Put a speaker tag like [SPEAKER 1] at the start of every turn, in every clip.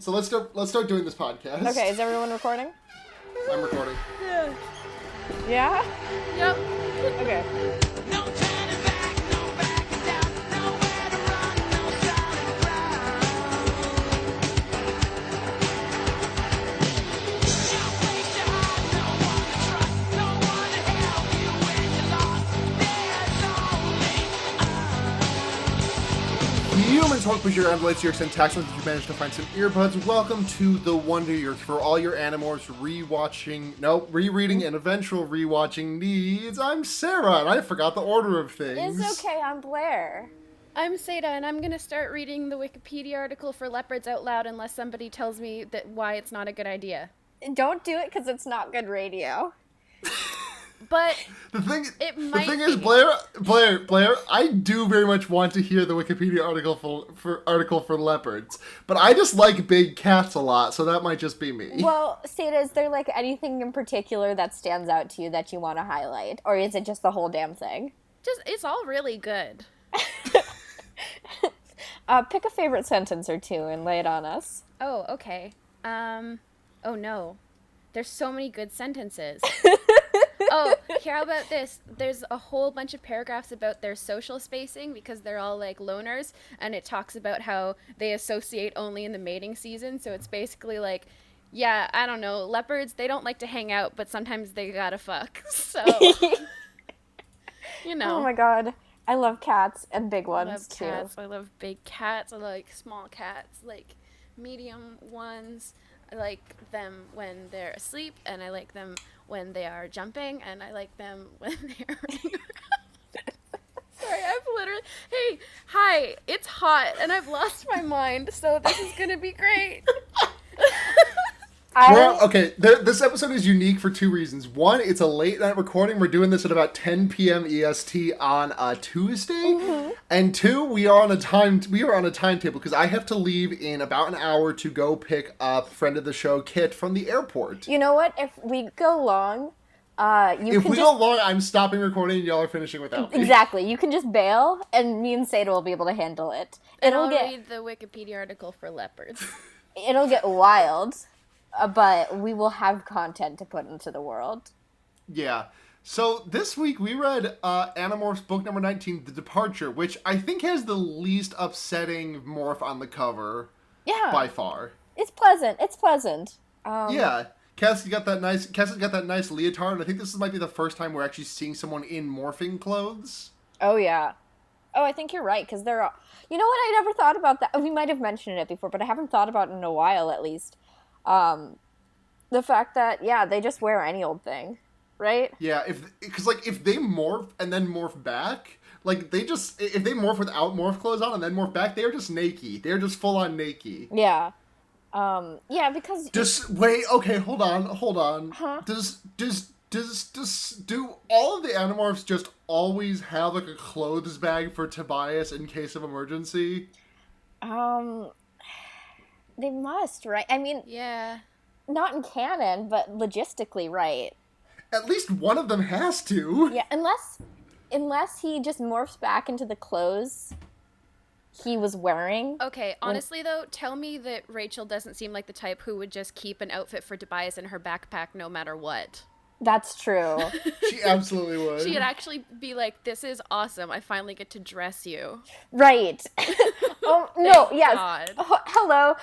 [SPEAKER 1] So let's start doing this podcast.
[SPEAKER 2] Okay, is everyone recording?
[SPEAKER 1] I'm recording.
[SPEAKER 2] Yeah. Yeah?
[SPEAKER 3] Yep.
[SPEAKER 2] Okay.
[SPEAKER 4] No turning back, no backing down, nowhere to run, no solid ground. No place to hide, no one to trust, no one to help you when you're lost. There's only
[SPEAKER 1] Humans, hope with your ambulance, your syntax, if you managed to find some earbuds. Welcome to the Wonder Years for all your Animorphs rereading, and eventual rewatching needs. I'm Sarah, and I forgot the order of things.
[SPEAKER 2] It's okay, I'm Blair.
[SPEAKER 3] I'm Seda, and I'm gonna start reading the Wikipedia article for leopards out loud unless somebody tells me that why it's not a good idea.
[SPEAKER 2] Don't do it because it's not good radio.
[SPEAKER 3] But
[SPEAKER 1] The thing is,
[SPEAKER 3] be.
[SPEAKER 1] Blair, I do very much want to hear the Wikipedia article for leopards, but I just like big cats a lot, so that might just be me.
[SPEAKER 2] Well, Seda, is there like anything in particular that stands out to you that you want to highlight? Or is it just the whole damn thing?
[SPEAKER 3] It's all really good.
[SPEAKER 2] Pick a favorite sentence or two and lay it on us.
[SPEAKER 3] Oh, okay. Oh no. There's so many good sentences. Oh, how about this? There's a whole bunch of paragraphs about their social spacing because they're all like loners, and it talks about how they associate only in the mating season. So it's basically like, yeah, I don't know, leopards, they don't like to hang out, but sometimes they gotta fuck. So, you know.
[SPEAKER 2] Oh my god. I love cats and big ones,
[SPEAKER 3] I love
[SPEAKER 2] too.
[SPEAKER 3] cats. I love big cats. I like small cats, like medium ones. I like them when they're asleep, and I like them when they are jumping, and I like them when they're running around. Sorry, I've literally... Hey, hi, it's hot, and I've lost my mind, so this is gonna be great.
[SPEAKER 1] This episode is unique for two reasons. One, it's a late night recording. We're doing this at about 10 p.m. EST on a Tuesday. Mm-hmm. And two, we are on a timetable because I have to leave in about an hour to go pick up friend of the show Kit from the airport.
[SPEAKER 2] You know what? If we go long,
[SPEAKER 1] I'm stopping recording and y'all are finishing without me.
[SPEAKER 2] Exactly. You can just bail, and me and Seda will be able to handle it.
[SPEAKER 3] I'll read the Wikipedia article for leopards.
[SPEAKER 2] It'll get wild. But we will have content to put into the world.
[SPEAKER 1] Yeah. So this week we read Animorphs book number 19, The Departure, which I think has the least upsetting morph on the cover.
[SPEAKER 2] Yeah.
[SPEAKER 1] By far.
[SPEAKER 2] It's pleasant.
[SPEAKER 1] Yeah. Cassie's got that nice leotard, and I think this might be the first time we're actually seeing someone in morphing clothes.
[SPEAKER 2] Oh, yeah. Oh, I think you're right, because they're... You know what? I never thought about that. We might have mentioned it before, but I haven't thought about it in a while, at least. The fact that, yeah, they just wear any old thing, right?
[SPEAKER 1] Yeah, if they morph and then morph back, if they morph without morph clothes on and then morph back, they're just naked. They're just full on naked.
[SPEAKER 2] Yeah. Yeah, because...
[SPEAKER 1] Wait, okay, hold on.
[SPEAKER 2] Huh?
[SPEAKER 1] Do all of the Animorphs just always have, like, a clothes bag for Tobias in case of emergency?
[SPEAKER 2] They must, right? I mean...
[SPEAKER 3] Yeah.
[SPEAKER 2] Not in canon, but logistically, right?
[SPEAKER 1] At least one of them has to.
[SPEAKER 2] Yeah, unless he just morphs back into the clothes he was wearing.
[SPEAKER 3] Okay, honestly though, tell me that Rachel doesn't seem like the type who would just keep an outfit for Tobias in her backpack no matter what.
[SPEAKER 2] That's true.
[SPEAKER 1] She absolutely would.
[SPEAKER 3] She'd actually be like, this is awesome, I finally get to dress you.
[SPEAKER 2] Right. Oh, no, yes.
[SPEAKER 3] God.
[SPEAKER 2] Hello.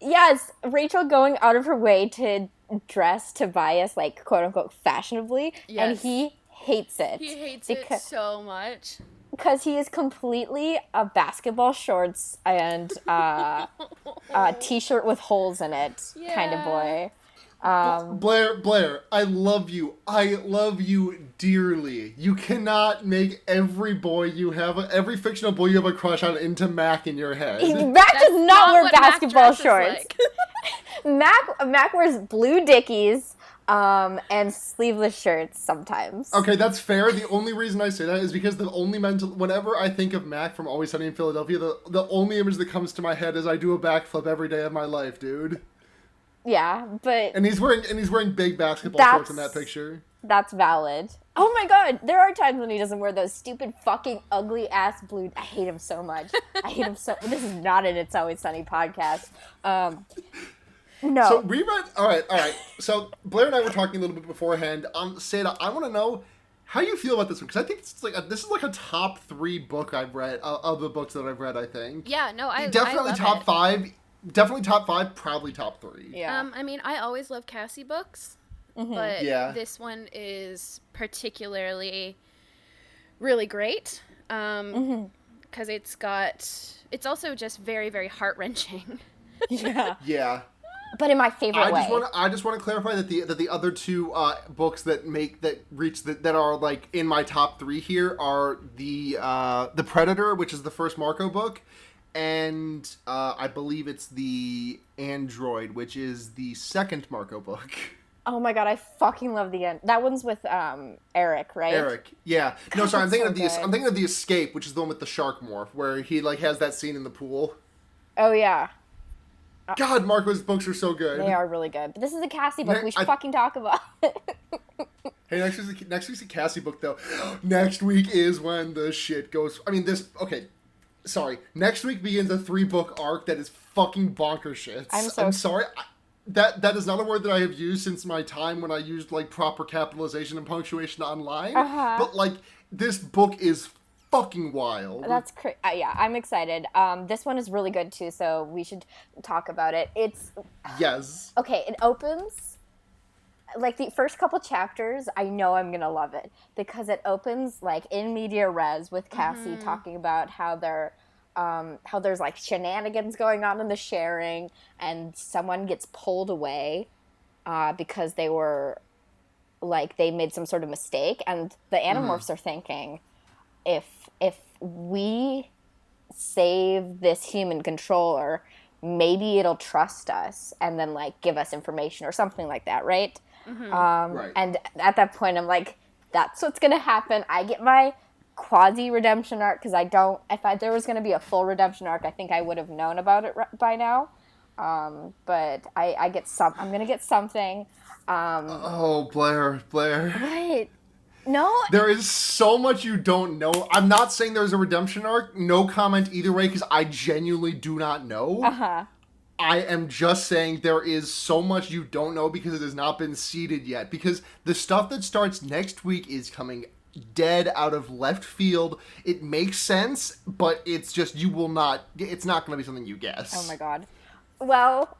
[SPEAKER 2] Yes, Rachel going out of her way to dress Tobias, like, quote-unquote, fashionably,
[SPEAKER 3] yes.
[SPEAKER 2] And he hates it.
[SPEAKER 3] He hates it so much.
[SPEAKER 2] Because he is completely a basketball shorts and a t-shirt with holes in it kind of boy.
[SPEAKER 1] Blair, I love you. I love you dearly. You cannot make every fictional boy you have a crush on into Mac in your head.
[SPEAKER 2] Mac does not wear basketball shorts.
[SPEAKER 3] Like.
[SPEAKER 2] Mac wears blue Dickies, and sleeveless shirts sometimes.
[SPEAKER 1] Okay, that's fair. The only reason I say that is because whenever I think of Mac from Always Sunny in Philadelphia, the only image that comes to my head is I do a backflip every day of my life, dude.
[SPEAKER 2] Yeah, but
[SPEAKER 1] and he's wearing big basketball shorts in that picture.
[SPEAKER 2] That's valid. Oh my god, there are times when he doesn't wear those stupid fucking ugly ass blue. I hate him so much. I hate him so. This is not an It's Always Sunny podcast. No.
[SPEAKER 1] So we read. All right. So Blair and I were talking a little bit beforehand. Seda, I want to know how you feel about this one, because I think this is like a top 3 book I've read of the books that I've read. I think.
[SPEAKER 3] Yeah. No.
[SPEAKER 1] Definitely
[SPEAKER 3] I love
[SPEAKER 1] top
[SPEAKER 3] it.
[SPEAKER 1] 5. Definitely top 5. Probably top 3.
[SPEAKER 2] Yeah.
[SPEAKER 3] I mean, I always love Cassie books,
[SPEAKER 2] Mm-hmm.
[SPEAKER 3] but
[SPEAKER 1] Yeah.
[SPEAKER 3] this one is particularly really great. Because it's also just very, very heart-wrenching.
[SPEAKER 2] Yeah.
[SPEAKER 1] Yeah.
[SPEAKER 2] But in my favorite way.
[SPEAKER 1] I just want to clarify that the other 2 books that are like in my top 3 here are the Predator, which is the first Marco book, and I believe it's the Android, which is the second Marco book.
[SPEAKER 2] Oh my god, I fucking love the end. That one's with Eric, right?
[SPEAKER 1] Eric, yeah. No, sorry, I'm
[SPEAKER 2] That's
[SPEAKER 1] thinking
[SPEAKER 2] so
[SPEAKER 1] of I'm thinking of the Escape, which is the one with the shark morph, where he like has that scene in the pool.
[SPEAKER 2] Oh yeah,
[SPEAKER 1] God, Marco's books are so good.
[SPEAKER 2] they are really good. But this is a Cassie book.
[SPEAKER 1] Ne-
[SPEAKER 2] We should
[SPEAKER 1] I-
[SPEAKER 2] fucking talk about it.
[SPEAKER 1] Hey, next week's a Cassie book though. Next week is when the shit goes. I mean, okay. Sorry. Next week begins a 3-book arc that is fucking bonker shit.
[SPEAKER 2] I'm
[SPEAKER 1] sorry. That is not a word that I have used since my time when I used like proper capitalization and punctuation online.
[SPEAKER 2] Uh-huh.
[SPEAKER 1] But like this book is fucking wild.
[SPEAKER 2] That's yeah, I'm excited. This one is really good too, so we should talk about it. It's
[SPEAKER 1] Yes.
[SPEAKER 2] okay. It opens like the first couple chapters. I know I'm gonna love it because it opens like in media res with Cassie talking about how there's like shenanigans going on in the sharing, and someone gets pulled away because they made some sort of mistake, and the Animorphs are thinking, if we save this human controller, maybe it'll trust us and then like give us information or something like that, right?
[SPEAKER 1] Right.
[SPEAKER 2] And at that point, I'm like, that's what's gonna happen. I get my quasi redemption arc because if there was gonna be a full redemption arc, I think I would have known about it by now. But I'm gonna get something.
[SPEAKER 1] Oh, Blair.
[SPEAKER 2] What? No.
[SPEAKER 1] There is so much you don't know. I'm not saying there's a redemption arc. No comment either way, because I genuinely do not know.
[SPEAKER 2] Uh-huh.
[SPEAKER 1] I am just saying there is so much you don't know because it has not been seeded yet. Because the stuff that starts next week is coming dead out of left field. It makes sense, but it's just it's not going to be something you guess.
[SPEAKER 2] Oh my god. Well,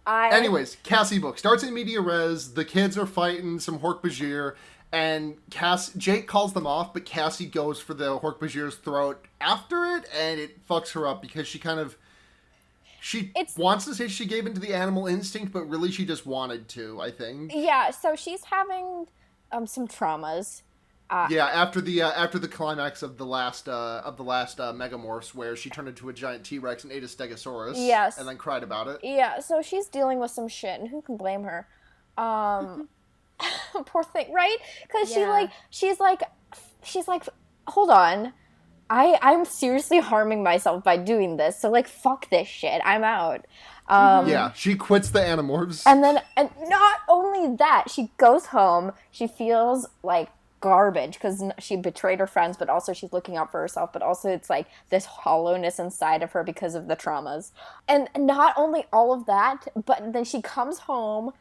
[SPEAKER 1] Anyways, Cassie book starts in media res. The kids are fighting some Hork-Bajir, and Jake calls them off, but Cassie goes for the Hork-Bajir's throat after it, and it fucks her up because she wants to say she gave into the animal instinct, but really she just wanted to, I think.
[SPEAKER 2] yeah. So she's having some traumas.
[SPEAKER 1] Yeah, after the climax of the last Megamorphs, where she turned into a giant T-Rex and ate a Stegosaurus,
[SPEAKER 2] Yes.
[SPEAKER 1] and then cried about it.
[SPEAKER 2] Yeah. So she's dealing with some shit, and who can blame her? Poor thing, right? Because
[SPEAKER 3] Yeah.
[SPEAKER 2] she's like, hold on. I'm seriously harming myself by doing this, so like fuck this shit. I'm out.
[SPEAKER 1] Yeah, she quits the Animorphs.
[SPEAKER 2] And not only that, she goes home, she feels like garbage because she betrayed her friends, but also she's looking out for herself, but also it's like this hollowness inside of her because of the traumas. And not only all of that, but then she comes home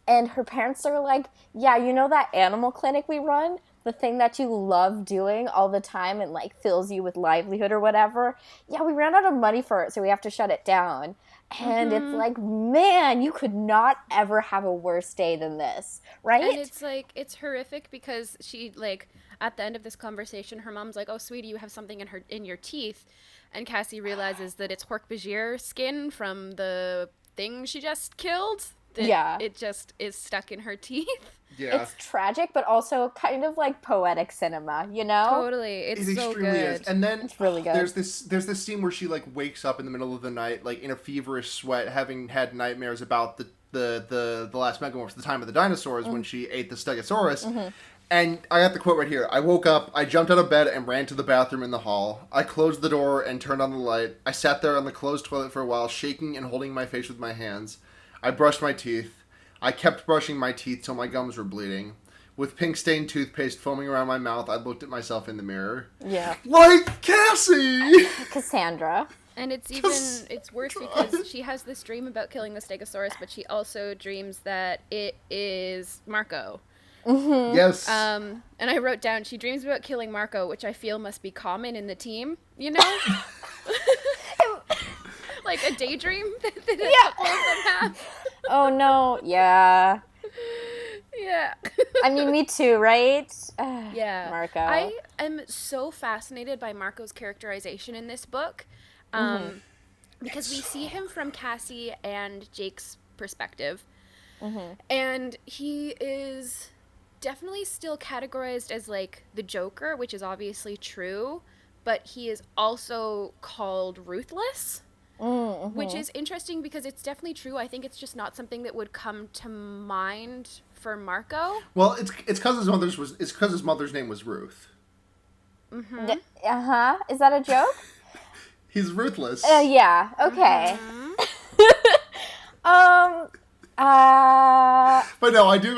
[SPEAKER 2] and her parents are like, yeah, you know that animal clinic we run? The thing that you love doing all the time and like fills you with livelihood or whatever? Yeah, we ran out of money for it, so we have to shut it down. And it's like, man, you could not ever have a worse day than this, right?
[SPEAKER 3] And it's like, it's horrific because she, like, at the end of this conversation, her mom's like, oh, sweetie, you have something in your teeth. And Cassie realizes that it's Hork-Bajir skin from the thing she just killed.
[SPEAKER 2] Yeah.
[SPEAKER 3] It just is stuck in her teeth.
[SPEAKER 1] Yeah.
[SPEAKER 2] It's tragic, but also kind of like poetic cinema, you know?
[SPEAKER 3] Totally. It's
[SPEAKER 1] It
[SPEAKER 3] so
[SPEAKER 1] extremely
[SPEAKER 3] good.
[SPEAKER 1] is. And then
[SPEAKER 2] It's really good.
[SPEAKER 1] there's this scene where she like wakes up in the middle of the night, like in a feverish sweat, having had nightmares about the last Megamorphs, the time of the dinosaurs, when she ate the Stegosaurus. And I got the quote right here. I woke up, I jumped out of bed and ran to the bathroom in the hall. I closed the door and turned on the light. I sat there on the closed toilet for a while, shaking and holding my face with my hands. I brushed my teeth. I kept brushing my teeth till my gums were bleeding. with pink stained toothpaste foaming around my mouth, I looked at myself in the mirror.
[SPEAKER 2] Yeah.
[SPEAKER 1] Like Cassie!
[SPEAKER 2] Cassandra.
[SPEAKER 3] And it's worse because she has this dream about killing the Stegosaurus, but she also dreams that it is Marco.
[SPEAKER 1] Yes.
[SPEAKER 3] And I wrote down, she dreams about killing Marco, which I feel must be common in the team, you know? Like a daydream that a couple of them have.
[SPEAKER 2] Oh no, yeah.
[SPEAKER 3] Yeah.
[SPEAKER 2] I mean, me too, right?
[SPEAKER 3] Yeah.
[SPEAKER 2] Marco.
[SPEAKER 3] I am so fascinated by Marco's characterization in this book. Because we see him from Cassie and Jake's perspective. And he is definitely still categorized as like the Joker, which is obviously true, but he is also called ruthless. Which is interesting because it's definitely true. I think it's just not something that would come to mind for Marco.
[SPEAKER 1] Well, it's because his mother's name was Ruth.
[SPEAKER 2] Is that a joke?
[SPEAKER 1] He's ruthless.
[SPEAKER 2] Yeah. Okay.
[SPEAKER 1] But no, I do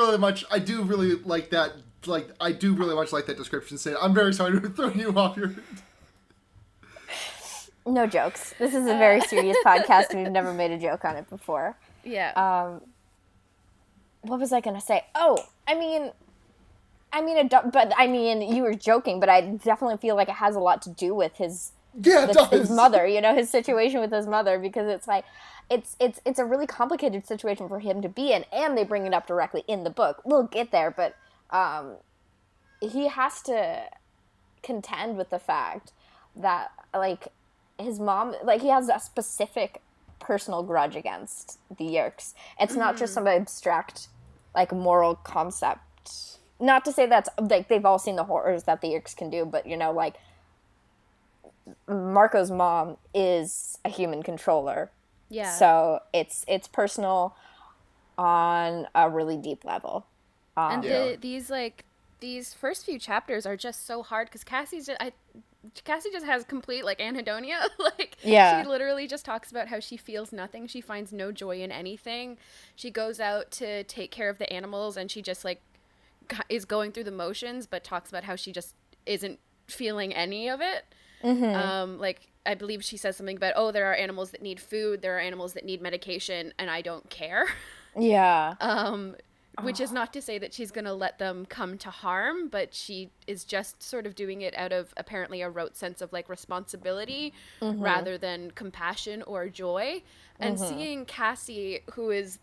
[SPEAKER 1] really like that. Like, I do really much like that description. Saying, I'm very sorry to throw you off your.
[SPEAKER 2] No jokes. This is a very serious podcast, and we've never made a joke on it before.
[SPEAKER 3] Yeah.
[SPEAKER 2] What was I gonna say? Oh, you were joking, but I definitely feel like it has a lot to do with his mother. You know, his situation with his mother, because it's like, it's a really complicated situation for him to be in, and they bring it up directly in the book. We'll get there, but he has to contend with the fact that, like, his mom, like, he has a specific personal grudge against the Yerks. It's not just some abstract, like, moral concept. Not to say that's, like, they've all seen the horrors that the Yerks can do, but, you know, like, Marco's mom is a human controller.
[SPEAKER 3] Yeah.
[SPEAKER 2] So it's personal on a really deep level.
[SPEAKER 3] And these first few chapters are just so hard because Cassie just has complete, like, anhedonia. Like,
[SPEAKER 2] Yeah.
[SPEAKER 3] she literally just talks about how she feels nothing. She finds no joy in anything. She goes out to take care of the animals, and she just, like, is going through the motions, but talks about how she just isn't feeling any of it. Like, I believe she says something about, oh, there are animals that need food, there are animals that need medication, and I don't care.
[SPEAKER 2] Yeah.
[SPEAKER 3] Which is not to say that she's going to let them come to harm, but she is just sort of doing it out of apparently a rote sense of, like, responsibility rather than compassion or joy. And seeing Cassie, who is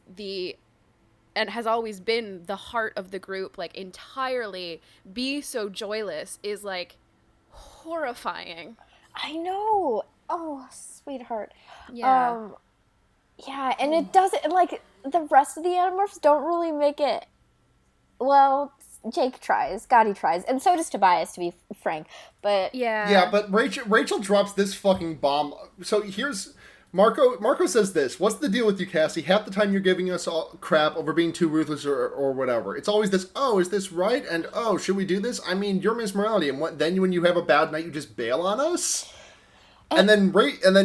[SPEAKER 3] and has always been the heart of the group, like, entirely be so joyless is, like, horrifying.
[SPEAKER 2] I know. Oh, sweetheart.
[SPEAKER 3] Yeah.
[SPEAKER 2] Yeah, and it doesn't, like, the rest of the Animorphs don't really make it. Well, Jake tries, Gotti tries, and so does Tobias, to be frank. But
[SPEAKER 1] Yeah, but Rachel drops this fucking bomb. So here's Marco says this: "What's the deal with you, Cassie? Half the time you're giving us all crap over being too ruthless or whatever. It's always this. Oh, is this right? And oh, should we do this? I mean, you're Miss Morality, and then when you have a bad night, you just bail on us." And then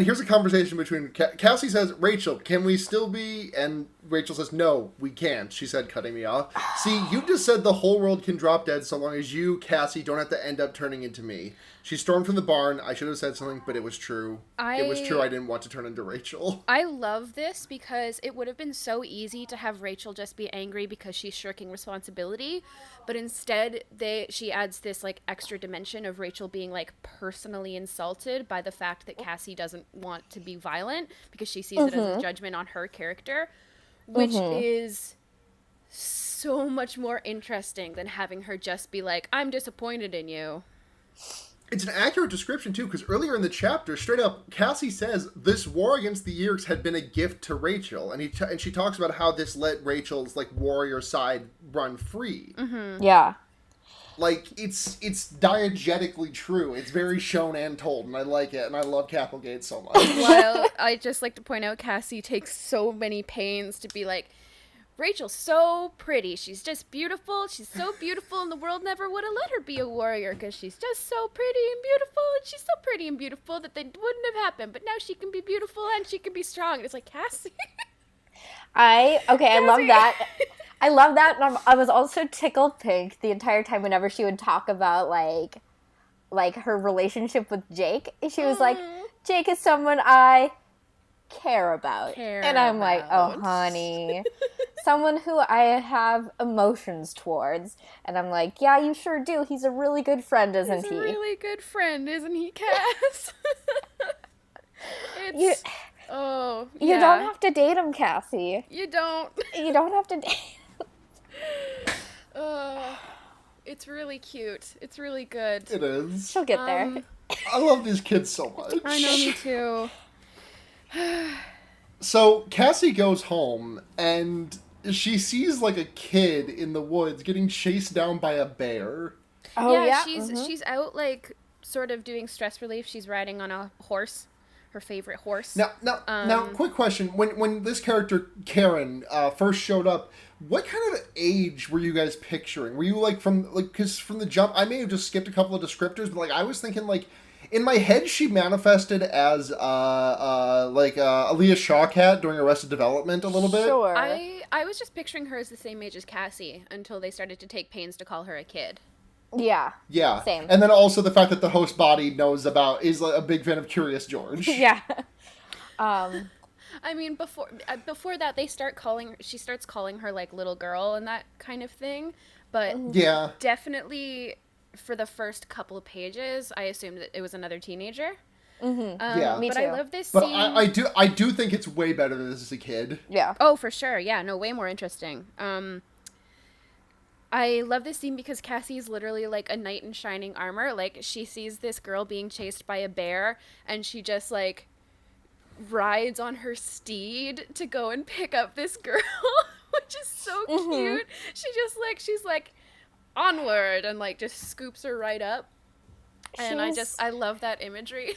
[SPEAKER 1] here's a conversation between Cassie says, "Rachel, can we still be?" And Rachel says, "No, we can't." She said, cutting me off. "See, you just said the whole world can drop dead so long as you, Cassie, don't have to end up turning into me." She stormed from the barn. I should have said something, but it was true. It was true. I didn't want to turn into Rachel.
[SPEAKER 3] I love this because it would have been so easy to have Rachel just be angry because she's shirking responsibility, but instead she adds this, like, extra dimension of Rachel being, like, personally insulted by the fact that Cassie doesn't want to be violent because she sees it as a judgment on her character, which is so much more interesting than having her just be like, "I'm disappointed in you."
[SPEAKER 1] It's an accurate description, too, because earlier in the chapter, straight up, Cassie says this war against the Yeerks had been a gift to Rachel, and she talks about how this let Rachel's, like, warrior side run free.
[SPEAKER 2] Yeah.
[SPEAKER 1] Like, it's diegetically true. It's very shown and told, and I like it, and I love Capelgate so much.
[SPEAKER 3] While I just like to point out Cassie takes so many pains to be like, Rachel's so pretty. She's just beautiful. She's so beautiful, and the world never would have let her be a warrior because she's just so pretty and beautiful, and she's so pretty and beautiful that they wouldn't have happened. But now she can be beautiful and she can be strong. And it's like, Cassie.
[SPEAKER 2] I love
[SPEAKER 3] Cassie.
[SPEAKER 2] that. I love that. And I was also tickled pink the entire time whenever she would talk about like her relationship with Jake. She was like, Jake is someone I care about.
[SPEAKER 3] Care
[SPEAKER 2] and I'm like, oh,
[SPEAKER 3] about.
[SPEAKER 2] honey. Someone who I have emotions towards. And I'm like, yeah, you sure do. He's a really good friend, isn't
[SPEAKER 3] He's
[SPEAKER 2] he?
[SPEAKER 3] a really good friend, isn't he, Cass?
[SPEAKER 2] You-
[SPEAKER 3] it's... Oh,
[SPEAKER 2] You
[SPEAKER 3] yeah.
[SPEAKER 2] don't have to date him, Cassie.
[SPEAKER 3] You don't.
[SPEAKER 2] You don't have to date
[SPEAKER 3] It's really cute. It's really good.
[SPEAKER 1] It is.
[SPEAKER 2] She'll get there.
[SPEAKER 1] I love these kids so much.
[SPEAKER 3] I know, me too.
[SPEAKER 1] So Cassie goes home and she sees like a kid in the woods getting chased down by a bear.
[SPEAKER 2] Oh, yeah.
[SPEAKER 3] she's out like sort of doing stress relief. She's riding on a horse, her favorite horse.
[SPEAKER 1] Now, quick question: when this character Karen first showed up, what kind of age were you guys picturing? Were you because from the jump, I may have just skipped a couple of descriptors, but like I was thinking like. In my head, she manifested as Aaliyah Shawkat during Arrested Development a little bit.
[SPEAKER 2] Sure.
[SPEAKER 3] I was just picturing her as the same age as Cassie until they started to take pains to call her a kid.
[SPEAKER 2] Yeah.
[SPEAKER 1] Yeah.
[SPEAKER 2] Same.
[SPEAKER 1] And then also the fact that the host body is like, a big fan of Curious George.
[SPEAKER 2] Yeah.
[SPEAKER 3] I mean, before that, she starts calling her like little girl and that kind of thing. But
[SPEAKER 1] Yeah.
[SPEAKER 3] definitely for the first couple of pages, I assumed that it was another teenager.
[SPEAKER 1] Yeah.
[SPEAKER 2] Me
[SPEAKER 3] But
[SPEAKER 2] too.
[SPEAKER 3] I love this
[SPEAKER 1] But
[SPEAKER 3] scene.
[SPEAKER 1] I do think it's way better than this as a kid.
[SPEAKER 2] Yeah.
[SPEAKER 3] Oh, for sure. Yeah, no, way more interesting. I love this scene because Cassie's literally like a knight in shining armor. Like, she sees this girl being chased by a bear, and she just like rides on her steed to go and pick up this girl, which is so cute. She's like onward and like just scoops her right up. And I love that imagery.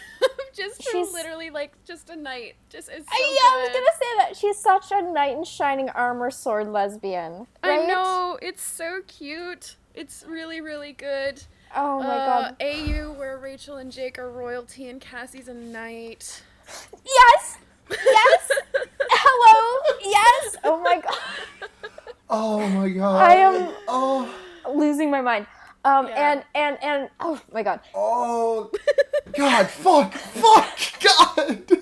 [SPEAKER 3] Just her
[SPEAKER 2] She's-
[SPEAKER 3] literally like just a knight. Just it's so
[SPEAKER 2] I was
[SPEAKER 3] good.
[SPEAKER 2] gonna say that she's such a knight in shining armor sword lesbian. Right?
[SPEAKER 3] I know, it's so cute. It's really, really good.
[SPEAKER 2] Oh my god.
[SPEAKER 3] AU, where Rachel and Jake are royalty and Cassie's a knight.
[SPEAKER 2] Yes. Yes. Hello. Yes. Oh my god.
[SPEAKER 1] Oh my god.
[SPEAKER 2] I am-
[SPEAKER 1] Oh.
[SPEAKER 2] Losing my mind.
[SPEAKER 3] Yeah.
[SPEAKER 2] And oh my god.
[SPEAKER 1] Oh. God. Fuck. God.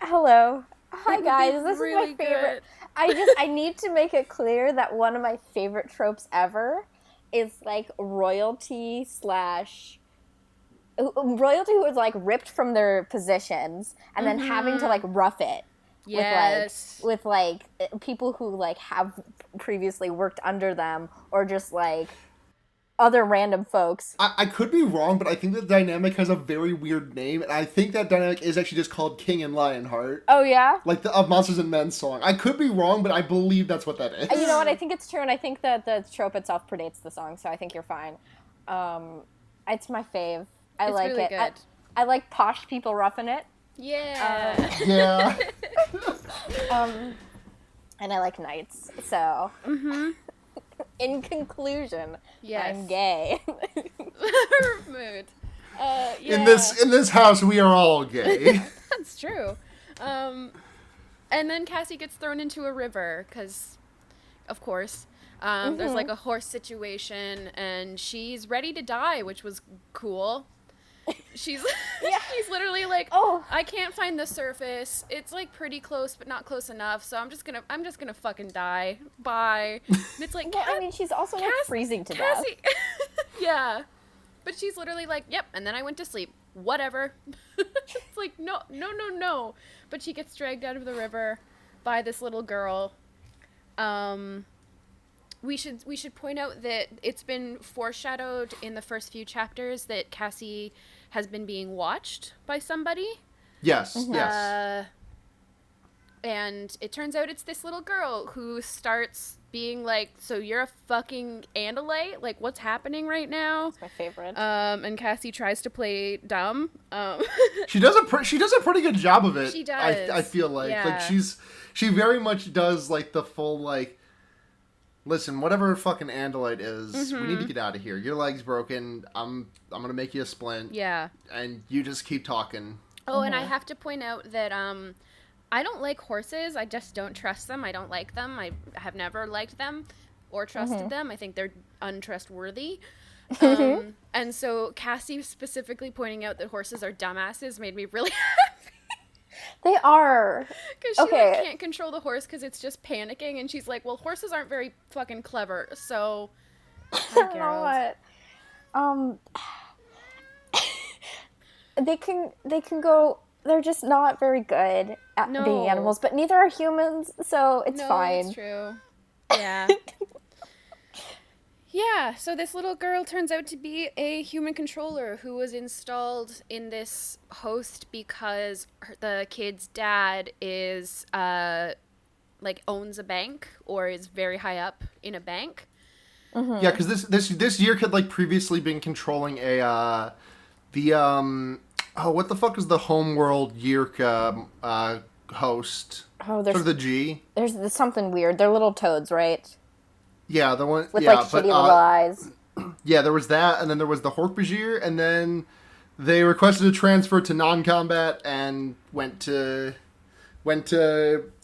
[SPEAKER 2] Hello. Hi
[SPEAKER 3] It would be
[SPEAKER 2] guys. This
[SPEAKER 3] really
[SPEAKER 2] is my favorite.
[SPEAKER 3] good.
[SPEAKER 2] I need to make it clear that one of my favorite tropes ever is like royalty who is like ripped from their positions and then having to like rough it.
[SPEAKER 3] Yes.
[SPEAKER 2] With people who like have previously worked under them or just like other random folks.
[SPEAKER 1] I could be wrong, but I think the dynamic has a very weird name, and I think that dynamic is actually just called King and Lionheart.
[SPEAKER 2] Oh yeah?
[SPEAKER 1] Like the of Monsters and Men song. I could be wrong, but I believe that's what that is.
[SPEAKER 2] You know what? I think it's true, and I think that the trope itself predates the song, so I think you're fine. It's my fave. I
[SPEAKER 3] It's
[SPEAKER 2] like
[SPEAKER 3] really
[SPEAKER 2] it.
[SPEAKER 3] good.
[SPEAKER 2] I like posh people roughing it.
[SPEAKER 3] Yeah.
[SPEAKER 1] Yeah.
[SPEAKER 2] And I like knights. So, in conclusion,
[SPEAKER 3] Yes.
[SPEAKER 2] I'm gay.
[SPEAKER 3] Mood.
[SPEAKER 1] In this house, we are all gay.
[SPEAKER 3] That's true. And then Cassie gets thrown into a river because, of course, there's like a horse situation, and she's ready to die, which was cool. She's she's literally like,
[SPEAKER 2] Oh.
[SPEAKER 3] I can't find the surface. It's like pretty close, but not close enough. So I'm just gonna fucking die. Bye. And it's like,
[SPEAKER 2] Well, I mean, she's also like freezing to death.
[SPEAKER 3] Cassie. Yeah. But she's literally like, yep, and then I went to sleep. Whatever. It's like, no. But she gets dragged out of the river by this little girl. We should point out that it's been foreshadowed in the first few chapters that Cassie has been being watched by somebody.
[SPEAKER 1] Yes, yes.
[SPEAKER 3] And it turns out it's this little girl who starts being like, so you're a fucking Andalite? Like, what's happening right now?
[SPEAKER 2] My favorite.
[SPEAKER 3] And Cassie tries to play dumb.
[SPEAKER 1] She does a pretty good job of it.
[SPEAKER 3] She does.
[SPEAKER 1] I feel like
[SPEAKER 3] Yeah.
[SPEAKER 1] she very much does like the full like. Listen, whatever fucking Andalite is, we need to get out of here. Your leg's broken. I'm gonna make you a splint.
[SPEAKER 3] Yeah.
[SPEAKER 1] And you just keep talking.
[SPEAKER 3] Oh, and I have to point out that I don't like horses. I just don't trust them. I don't like them. I have never liked them or trusted them. I think they're untrustworthy. And so Cassie specifically pointing out that horses are dumbasses made me really happy.
[SPEAKER 2] They are.
[SPEAKER 3] Because she like, can't control the horse because it's just panicking. And she's like, well, horses aren't very fucking clever. So,
[SPEAKER 2] They're not. They can go. They're just not very good at being animals, but neither are humans, so it's fine.
[SPEAKER 3] That's true. Yeah. Yeah, so this little girl turns out to be a human controller who was installed in this host because the kid's dad is, like, owns a bank or is very high up in a bank.
[SPEAKER 1] Yeah, because this year had, like, previously been controlling what the fuck is the Homeworld Yeerk host?
[SPEAKER 2] Oh, there's
[SPEAKER 1] sort of the G.
[SPEAKER 2] There's something weird. They're little toads, right?
[SPEAKER 1] Yeah, the one
[SPEAKER 2] with like shitty little eyes.
[SPEAKER 1] Yeah, there was that, and then there was the Hork-Bajir, and then they requested a transfer to non-combat and went to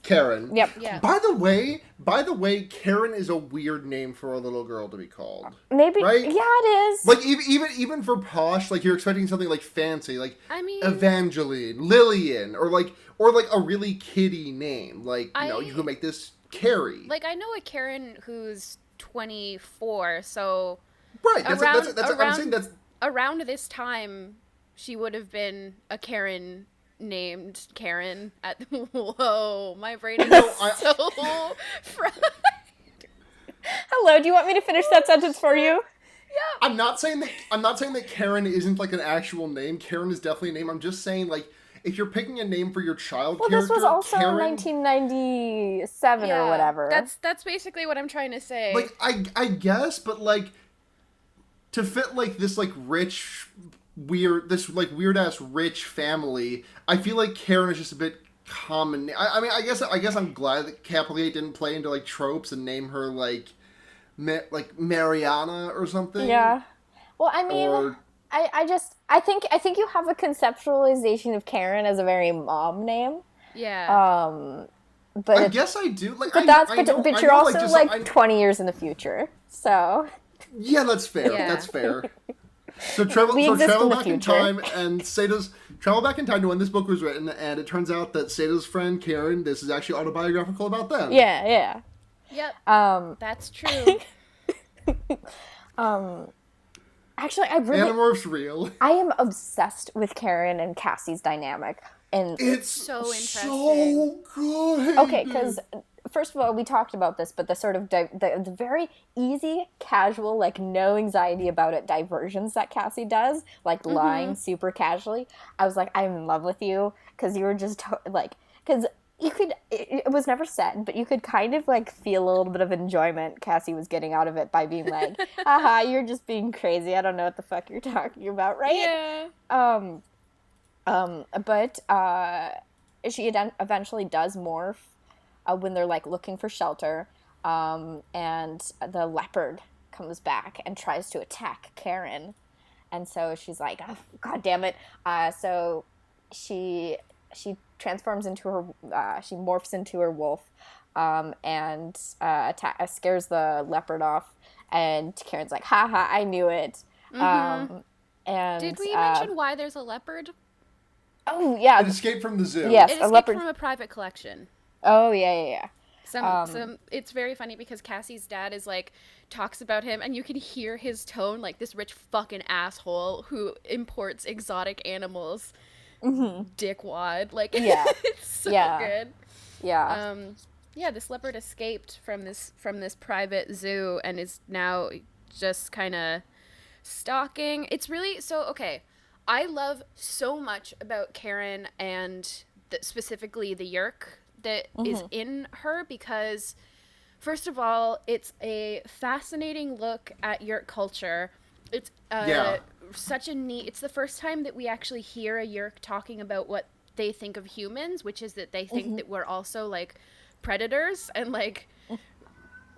[SPEAKER 1] Karen.
[SPEAKER 2] Yep.
[SPEAKER 3] Yeah.
[SPEAKER 1] By the way, Karen is a weird name for a little girl to be called.
[SPEAKER 2] Maybe.
[SPEAKER 1] Right?
[SPEAKER 2] Yeah, it is.
[SPEAKER 1] Like even for posh, like you're expecting something like fancy, like
[SPEAKER 3] I mean,
[SPEAKER 1] Evangeline, Lillian, or like a really kiddie name, like you could make this Carrie.
[SPEAKER 3] Like I know a Karen who's 24, so
[SPEAKER 1] right. I'm saying that's
[SPEAKER 3] around this time she would have been a Karen named Karen at whoa, my brain is so fried.
[SPEAKER 2] Hello, do you want me to finish that sentence for you?
[SPEAKER 3] Yeah.
[SPEAKER 1] I'm not saying that Karen isn't like an actual name. Karen is definitely a name. I'm just saying like if you're picking a name for your child character,
[SPEAKER 2] this was also
[SPEAKER 1] Karen,
[SPEAKER 2] 1997 or whatever.
[SPEAKER 3] That's basically what I'm trying to say.
[SPEAKER 1] Like I guess, but like to fit like this like rich weird ass rich family, I feel like Karen is just a bit common. I mean, I guess I'm glad that Capulate didn't play into like tropes and name her like Mariana or something.
[SPEAKER 2] Yeah. Well, I mean, I think you have a conceptualization of Karen as a very mom name.
[SPEAKER 3] Yeah.
[SPEAKER 2] But
[SPEAKER 1] I guess I do. Like,
[SPEAKER 2] but you're also like 20 years in the future, so.
[SPEAKER 1] Yeah, that's fair.
[SPEAKER 3] Yeah.
[SPEAKER 1] That's fair. So travel back in time, and Sato's travel back in time to when this book was written, and it turns out that Sato's friend Karen, this is actually autobiographical about them.
[SPEAKER 2] Yeah.
[SPEAKER 3] Yep. That's true.
[SPEAKER 2] Actually,
[SPEAKER 1] Animorphs real.
[SPEAKER 2] I am obsessed with Karen and Cassie's dynamic, and
[SPEAKER 1] it's
[SPEAKER 3] so interesting.
[SPEAKER 1] So good.
[SPEAKER 2] Okay, because first of all, we talked about this, but the sort of the very easy, casual, like no anxiety about it diversions that Cassie does, like lying super casually. I was like, I'm in love with you because you were just because you could. It was never said, but you could kind of like feel a little bit of enjoyment Cassie was getting out of it by being like, "Haha, you're just being crazy. I don't know what the fuck you're talking about, right?"
[SPEAKER 3] Yeah.
[SPEAKER 2] But she eventually does morph. When they're like looking for shelter, and the leopard comes back and tries to attack Karen, and so she's like, oh, God damn it! So she transforms into her, she morphs into her wolf, and scares the leopard off, and Karen's like, haha, I knew it. And
[SPEAKER 3] did we mention why there's a leopard?
[SPEAKER 2] Oh yeah,
[SPEAKER 1] it escaped from the zoo.
[SPEAKER 2] Yes,
[SPEAKER 3] it escaped
[SPEAKER 2] leopard
[SPEAKER 3] from a private collection.
[SPEAKER 2] Oh yeah.
[SPEAKER 3] Some it's very funny because Cassie's dad is like talks about him and you can hear his tone like this rich fucking asshole who imports exotic animals. Dickwad. Like it's so good.
[SPEAKER 2] Yeah.
[SPEAKER 3] Yeah, this leopard escaped from this private zoo and is now just kind of stalking. It's really okay. I love so much about Karen and specifically the Yeerk that is in her because, first of all, it's a fascinating look at Yeerk culture. It's such a neat... It's the first time that we actually hear a Yeerk talking about what they think of humans, which is that they think that we're also, like, predators and, like,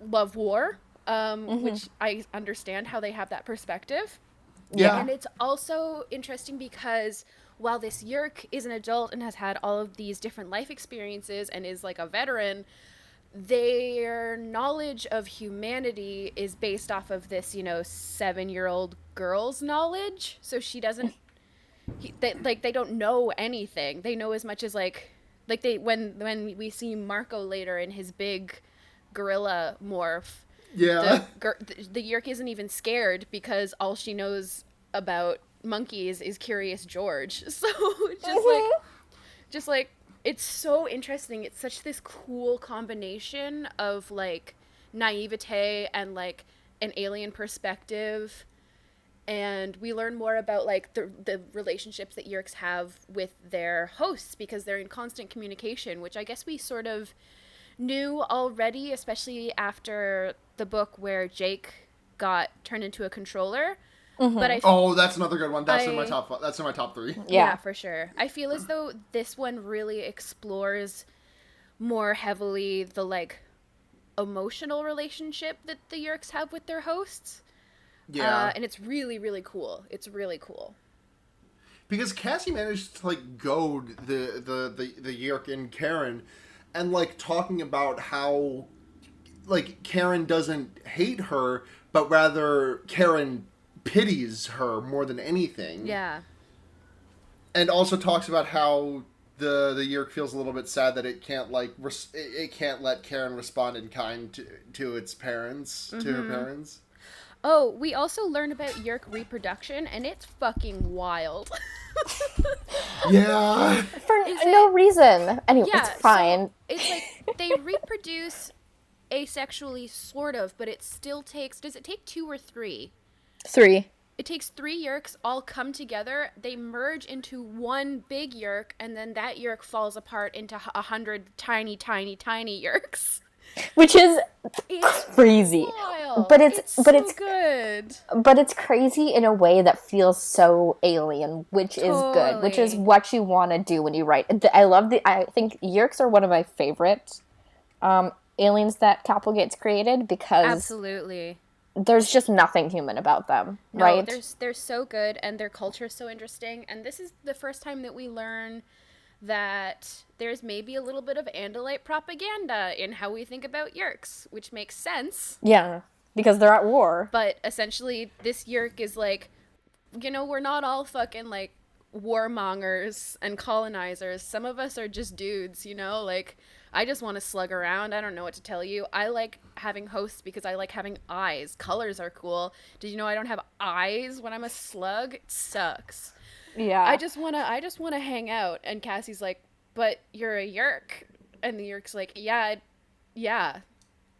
[SPEAKER 3] love war, which I understand how they have that perspective.
[SPEAKER 1] Yeah.
[SPEAKER 3] And it's also interesting because while this Yerk is an adult and has had all of these different life experiences and is like a veteran, their knowledge of humanity is based off of this, 7-year-old girl's knowledge. So she doesn't, they don't know anything. They know as much as when we see Marco later in his big gorilla morph,
[SPEAKER 1] Yeah.
[SPEAKER 3] the Yerk isn't even scared because all she knows about monkeys is Curious George. So just like it's so interesting. It's such this cool combination of like naivete and like an alien perspective. And we learn more about like the relationships that Yerks have with their hosts because they're in constant communication, which I guess we sort of knew already, especially after the book where Jake got turned into a controller. But
[SPEAKER 1] That's another good one. That's in my top. That's in my top 3.
[SPEAKER 3] yeah, for sure. I feel as though this one really explores more heavily the like emotional relationship that the Yerks have with their hosts.
[SPEAKER 1] Yeah.
[SPEAKER 3] And it's really, really cool. It's really cool.
[SPEAKER 1] Because Cassie managed to like goad the Yerk and Karen, and like talking about how like Karen doesn't hate her, but rather Karen pities her more than anything.
[SPEAKER 3] Yeah.
[SPEAKER 1] And also talks about how the Yerk feels a little bit sad that it can't like it can't let Karen respond in kind to its parents, to her parents.
[SPEAKER 3] Oh, we also learn about Yerk reproduction, and it's fucking wild.
[SPEAKER 1] Yeah.
[SPEAKER 2] For no reason. Anyway,
[SPEAKER 3] Yeah,
[SPEAKER 2] it's fine.
[SPEAKER 3] So it's like they reproduce asexually, sort of, but it still takes. Does it take 2 or 3?
[SPEAKER 2] 3.
[SPEAKER 3] It takes 3 Yerks all come together. They merge into one big Yerk, and then that Yerk falls apart into 100 tiny, tiny, tiny Yerks.
[SPEAKER 2] Which is
[SPEAKER 3] It's
[SPEAKER 2] crazy.
[SPEAKER 3] wild.
[SPEAKER 2] But it's
[SPEAKER 3] good.
[SPEAKER 2] But it's crazy in a way that feels so alien, which is good, which is
[SPEAKER 3] Totally.
[SPEAKER 2] what you want to do when you write. I think Yerks are one of my favorite aliens that Capelgate's created because
[SPEAKER 3] Absolutely.
[SPEAKER 2] there's just nothing human about them,
[SPEAKER 3] No,
[SPEAKER 2] right?
[SPEAKER 3] they're so good, and their culture is so interesting. And this is the first time that we learn that there's maybe a little bit of Andalite propaganda in how we think about Yerks, which makes sense.
[SPEAKER 2] Yeah, because they're at war.
[SPEAKER 3] But essentially, this Yerk is like, we're not all fucking like warmongers and colonizers. Some of us are just dudes, like I just want to slug around. I don't know what to tell you. I like having hosts because I like having eyes. Colors are cool. Did you know I don't have eyes when I'm a slug? It sucks.
[SPEAKER 2] Yeah.
[SPEAKER 3] I just wanna hang out. And Cassie's like, but you're a Yerk. And the Yerk's like, yeah.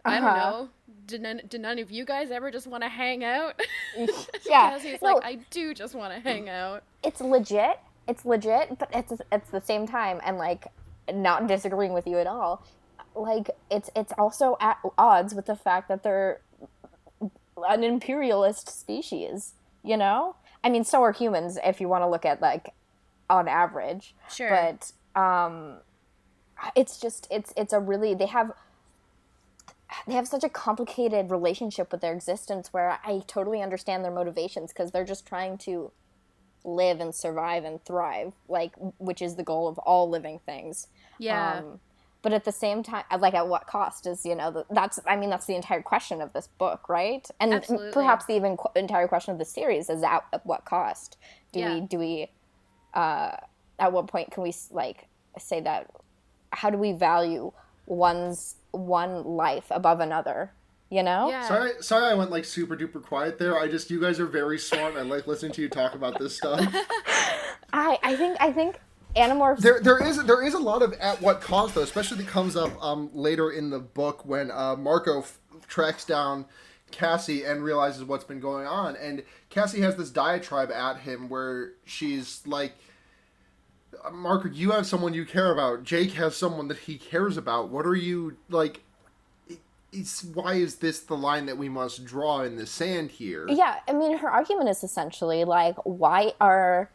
[SPEAKER 3] I don't know. Did none of you guys ever just want to hang out?
[SPEAKER 2] Yeah.
[SPEAKER 3] Cassie's
[SPEAKER 2] No,
[SPEAKER 3] like, I do just want to hang out.
[SPEAKER 2] it's legit, but it's the same time, and like not disagreeing with you at all. Like it's also at odds with the fact that they're an imperialist species, I mean, so are humans if you want to look at like on average.
[SPEAKER 3] Sure.
[SPEAKER 2] But it's just it's a really they have such a complicated relationship with their existence where I totally understand their motivations because they're just trying to live and survive and thrive, like which is the goal of all living things.
[SPEAKER 3] Yeah.
[SPEAKER 2] But at the same time, like at what cost is that's the entire question of this book, right? And
[SPEAKER 3] Absolutely.
[SPEAKER 2] perhaps the even entire question of the series is at what cost
[SPEAKER 3] Yeah.
[SPEAKER 2] do we at what point can we like say that how do we value one life above another?
[SPEAKER 3] Yeah.
[SPEAKER 1] Sorry I went like super duper quiet there. You guys are very smart and I like listening to you talk about this stuff.
[SPEAKER 2] I think Animorphs.
[SPEAKER 1] There is a lot of at what cost though, especially that comes up later in the book when Marco tracks down Cassie and realizes what's been going on, and Cassie has this diatribe at him where she's like, Marco, you have someone you care about. Jake has someone that he cares about. What are you like? Why is this the line that we must draw in the sand here?
[SPEAKER 2] Yeah, I mean, her argument is essentially like, why are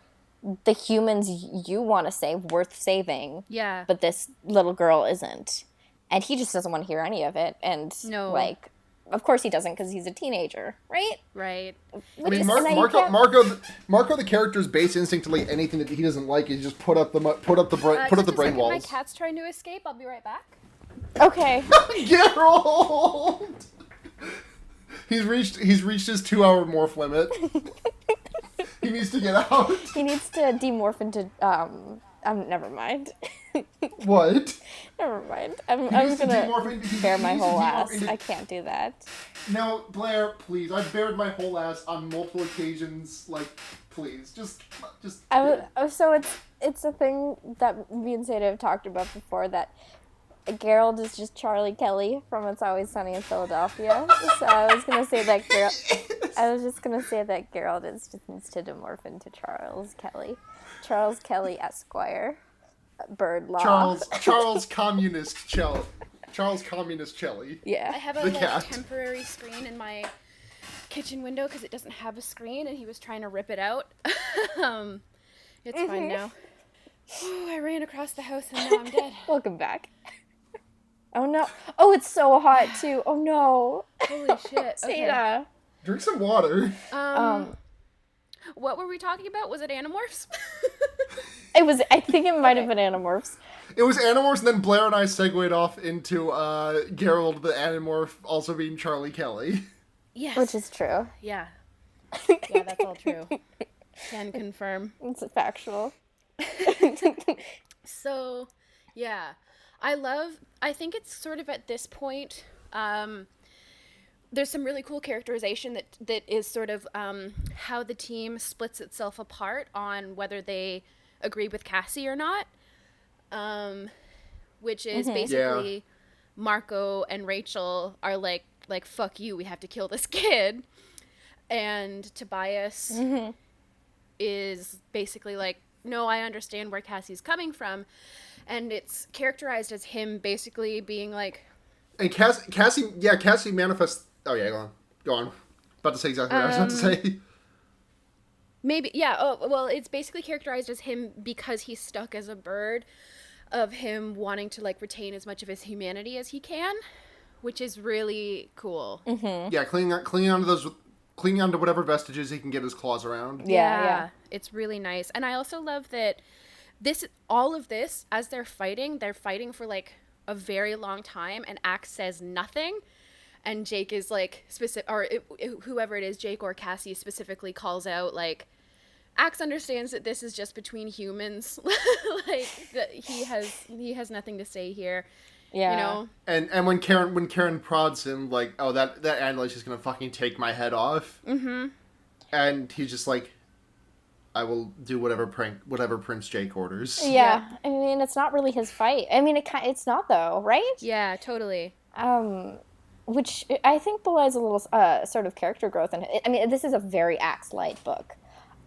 [SPEAKER 2] the humans you want to save worth saving?
[SPEAKER 3] Yeah.
[SPEAKER 2] But this little girl isn't. And he just doesn't want to hear any of it. And
[SPEAKER 3] No.
[SPEAKER 2] like, of course he doesn't because he's a teenager, right?
[SPEAKER 3] Right.
[SPEAKER 1] I mean,
[SPEAKER 2] is-
[SPEAKER 1] Mar-
[SPEAKER 2] and I
[SPEAKER 1] Marco,
[SPEAKER 2] can't-
[SPEAKER 1] Marco, Marco, the character's base instinct to like anything that he doesn't like is just put up the
[SPEAKER 3] Just a
[SPEAKER 1] brain
[SPEAKER 3] second,
[SPEAKER 1] walls.
[SPEAKER 3] My cat's trying to escape. I'll be right back.
[SPEAKER 2] Okay.
[SPEAKER 1] Geralt! He's reached his 2-hour morph limit. He needs to get out.
[SPEAKER 2] He needs to demorph into, never mind.
[SPEAKER 1] What?
[SPEAKER 2] Never mind. I'm
[SPEAKER 1] needs to
[SPEAKER 2] gonna
[SPEAKER 1] demorph into- he
[SPEAKER 2] bare my
[SPEAKER 1] needs to
[SPEAKER 2] whole
[SPEAKER 1] demorph
[SPEAKER 2] ass.
[SPEAKER 1] into-
[SPEAKER 2] I can't do that.
[SPEAKER 1] No, Blair, please. I've bared my whole ass on multiple occasions. Like, please, just.
[SPEAKER 2] So it's a thing that me and Seda have talked about before, that Geralt is just Charlie Kelly from It's Always Sunny in Philadelphia. So I was gonna say that Geralt just needs to demorph into Charles Kelly Esquire, bird law.
[SPEAKER 1] Charles Communist Shelley. Charles Communist Shelley.
[SPEAKER 2] Yeah.
[SPEAKER 3] I have a
[SPEAKER 1] The
[SPEAKER 3] like
[SPEAKER 1] cat.
[SPEAKER 3] temporary screen in my kitchen window because it doesn't have a screen, and he was trying to rip it out. It's fine now. Ooh, I ran across the house and now I'm dead.
[SPEAKER 2] Welcome back. Oh no! Oh, it's so hot too. Oh no!
[SPEAKER 3] Holy shit. Okay.
[SPEAKER 2] Seda.
[SPEAKER 1] Drink some water.
[SPEAKER 3] What were we talking about? Was it Animorphs?
[SPEAKER 2] I think it might have been Animorphs.
[SPEAKER 1] It was Animorphs, and then Blair and I segued off into Geralt the Animorph also being Charlie Kelly.
[SPEAKER 3] Yes.
[SPEAKER 2] Which is true.
[SPEAKER 3] Yeah. Yeah, that's all true. Can confirm.
[SPEAKER 2] It's factual.
[SPEAKER 3] So, yeah. I think it's sort of at this point, there's some really cool characterization that is sort of how the team splits itself apart on whether they agree with Cassie or not, which is basically Marco and Rachel are like fuck you, we have to kill this kid, and Tobias is basically like, no, I understand where Cassie's coming from, and it's characterized as him basically being like,
[SPEAKER 1] And Cassie manifests. Oh yeah, go on. About to say exactly what I was about to say.
[SPEAKER 3] maybe, yeah, oh, well, it's basically characterized as him because he's stuck as a bird, of him wanting to like retain as much of his humanity as he can, which is really cool.
[SPEAKER 1] Yeah, clinging on to whatever vestiges he can get his claws around.
[SPEAKER 2] Yeah.
[SPEAKER 3] It's really nice. And I also love that all of this, as they're fighting for like a very long time, and Axe says nothing. And Jake is like, whoever it is, Jake or Cassie specifically calls out, like, Axe understands that this is just between humans. Like, that he has nothing to say here.
[SPEAKER 2] Yeah.
[SPEAKER 3] You know?
[SPEAKER 1] And when Karen prods him, like, oh, that Annalise is gonna fucking take my head off. Mm-hmm. And he's just like, I will do whatever Prince Jake orders.
[SPEAKER 2] Yeah. I mean, it's not really his fight. I mean, it's not though, right?
[SPEAKER 3] Yeah, totally.
[SPEAKER 2] Which I think belies a little sort of character growth. And I mean, this is a very Axe-light book.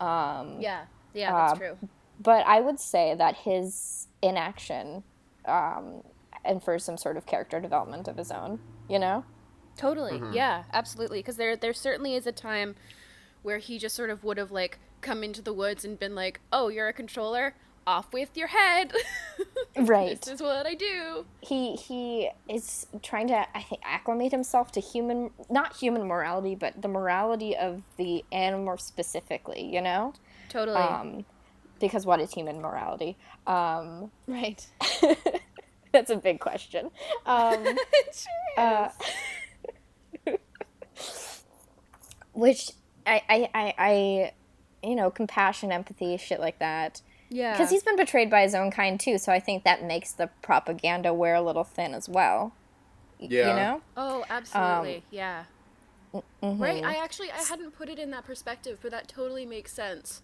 [SPEAKER 3] Yeah, that's true.
[SPEAKER 2] But I would say that his inaction and for some sort of character development of his own, you know?
[SPEAKER 3] Totally. Yeah, absolutely. Because there certainly is a time where he just sort of would have like come into the woods and been like, "Oh, you're a controller? Off with your head."
[SPEAKER 2] Right.
[SPEAKER 3] This is what I do.
[SPEAKER 2] He is trying to, I think, acclimate himself to not human morality, but the morality of the Animorph specifically, you know?
[SPEAKER 3] Totally.
[SPEAKER 2] Because what is human morality?
[SPEAKER 3] Right.
[SPEAKER 2] That's a big question.
[SPEAKER 3] It sure is.
[SPEAKER 2] Which I compassion, empathy, shit like that.
[SPEAKER 3] Yeah.
[SPEAKER 2] Because he's been betrayed by his own kind too, so I think that makes the propaganda wear a little thin as well.
[SPEAKER 1] Yeah.
[SPEAKER 2] You know?
[SPEAKER 3] Oh, absolutely. Yeah. Right. I hadn't put it in that perspective, but that totally makes sense.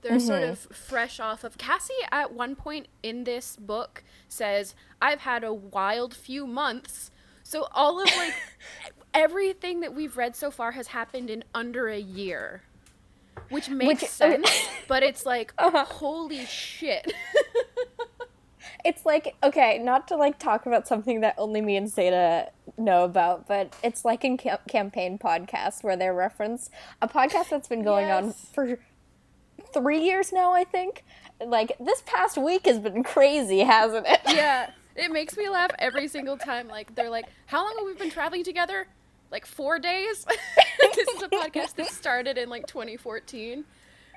[SPEAKER 3] They're sort of fresh off of... Cassie, at one point in this book, says, I've had a wild few months. So all of, like, everything that we've read so far has happened in under a year. Which makes sense, but it's like, holy shit.
[SPEAKER 2] It's like, okay, not to like talk about something that only me and Seda know about, but it's like in campaign podcasts where they reference a podcast that's been going on for 3 years now, I think. Like, this past week has been crazy, hasn't it?
[SPEAKER 3] Yeah, it makes me laugh every single time. Like, they're like, how long have we been traveling together? like 4 days. This is a podcast that started in like 2014.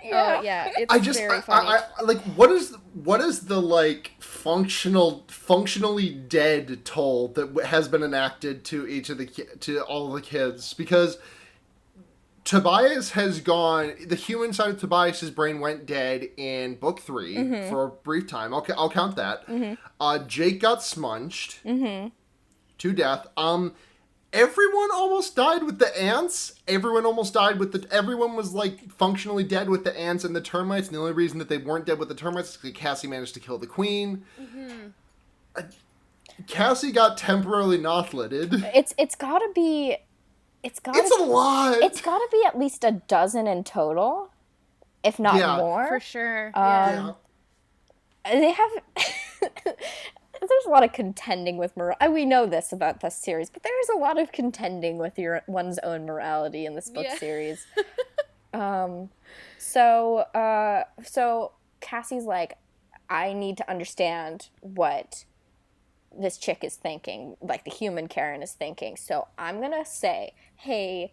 [SPEAKER 2] Yeah.
[SPEAKER 3] Oh yeah, it's very
[SPEAKER 1] I
[SPEAKER 3] funny.
[SPEAKER 1] like what is the like functionally dead toll that has been enacted to each of to all of the kids, because Tobias has gone. The human side of Tobias's brain went dead in book 3 for a brief time. I'll count that. Jake got smudged to death. Everyone almost died with the ants. Everyone almost died with the. Everyone was like functionally dead with the ants and the termites. And the only reason that they weren't dead with the termites is because Cassie managed to kill the queen. Cassie got temporarily nothlited.
[SPEAKER 2] It's gotta be. It's
[SPEAKER 1] a lot.
[SPEAKER 2] It's gotta be at least a dozen in total, if not
[SPEAKER 1] Yeah.
[SPEAKER 2] more.
[SPEAKER 3] For sure.
[SPEAKER 1] Yeah.
[SPEAKER 2] They have. There's a lot of contending with we know this about this series, but there's a lot of contending with one's own morality in this book series. So Cassie's like, I need to understand what this chick is thinking, like the human Karen is thinking. So I'm gonna say, hey,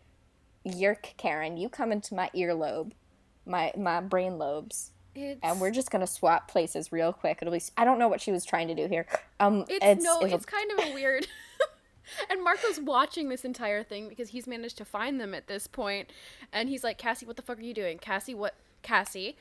[SPEAKER 2] Yerk Karen, you come into my earlobe, my brain lobes. And we're just gonna swap places real quick. It'll be. I don't know what she was trying to do here.
[SPEAKER 3] It's kind of a weird. And Marco's watching this entire thing because he's managed to find them at this point, and he's like, Cassie, what the fuck are you doing? Cassie, what? Cassie.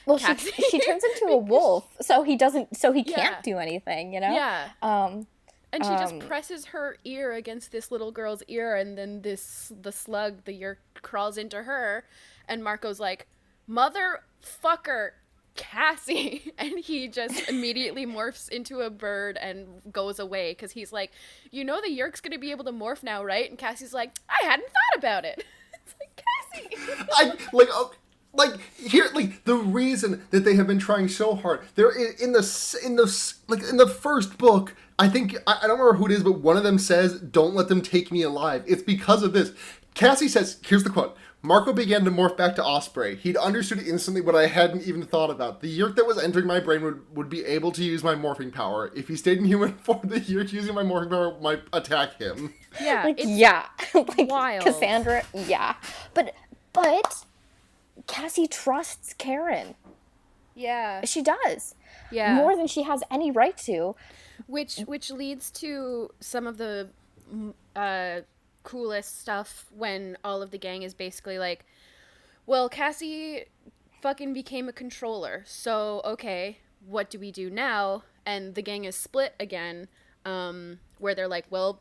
[SPEAKER 2] Well,
[SPEAKER 3] Cassie.
[SPEAKER 2] she turns into a wolf, so he doesn't. So he can't do anything, you know.
[SPEAKER 3] Yeah. And she just presses her ear against this little girl's ear, and then the slug, the Yerk, crawls into her, and Marco's like, motherfucker, Cassie. And he just immediately morphs into a bird and goes away because he's like, you know the Yerk's gonna be able to morph now, right? And Cassie's like, I hadn't thought about it. It's like, Cassie.
[SPEAKER 1] The reason that they have been trying so hard, they're in the first book. I think I don't remember who it is, but one of them says, "Don't let them take me alive." It's because of this. Cassie says, here's the quote: Marco began to morph back to Osprey. He'd understood instantly what I hadn't even thought about. The Yerk that was entering my brain would be able to use my morphing power. If he stayed in human form, the Yerk using my morphing power might attack him.
[SPEAKER 3] Yeah,
[SPEAKER 2] like
[SPEAKER 3] wild.
[SPEAKER 2] Cassandra, yeah. But Cassie trusts Karen.
[SPEAKER 3] Yeah.
[SPEAKER 2] She does.
[SPEAKER 3] Yeah.
[SPEAKER 2] More than she has any right to.
[SPEAKER 3] Which leads to some of the coolest stuff when all of the gang is basically like, well, Cassie fucking became a controller, so okay, what do we do now? And the gang is split again, where they're like, well,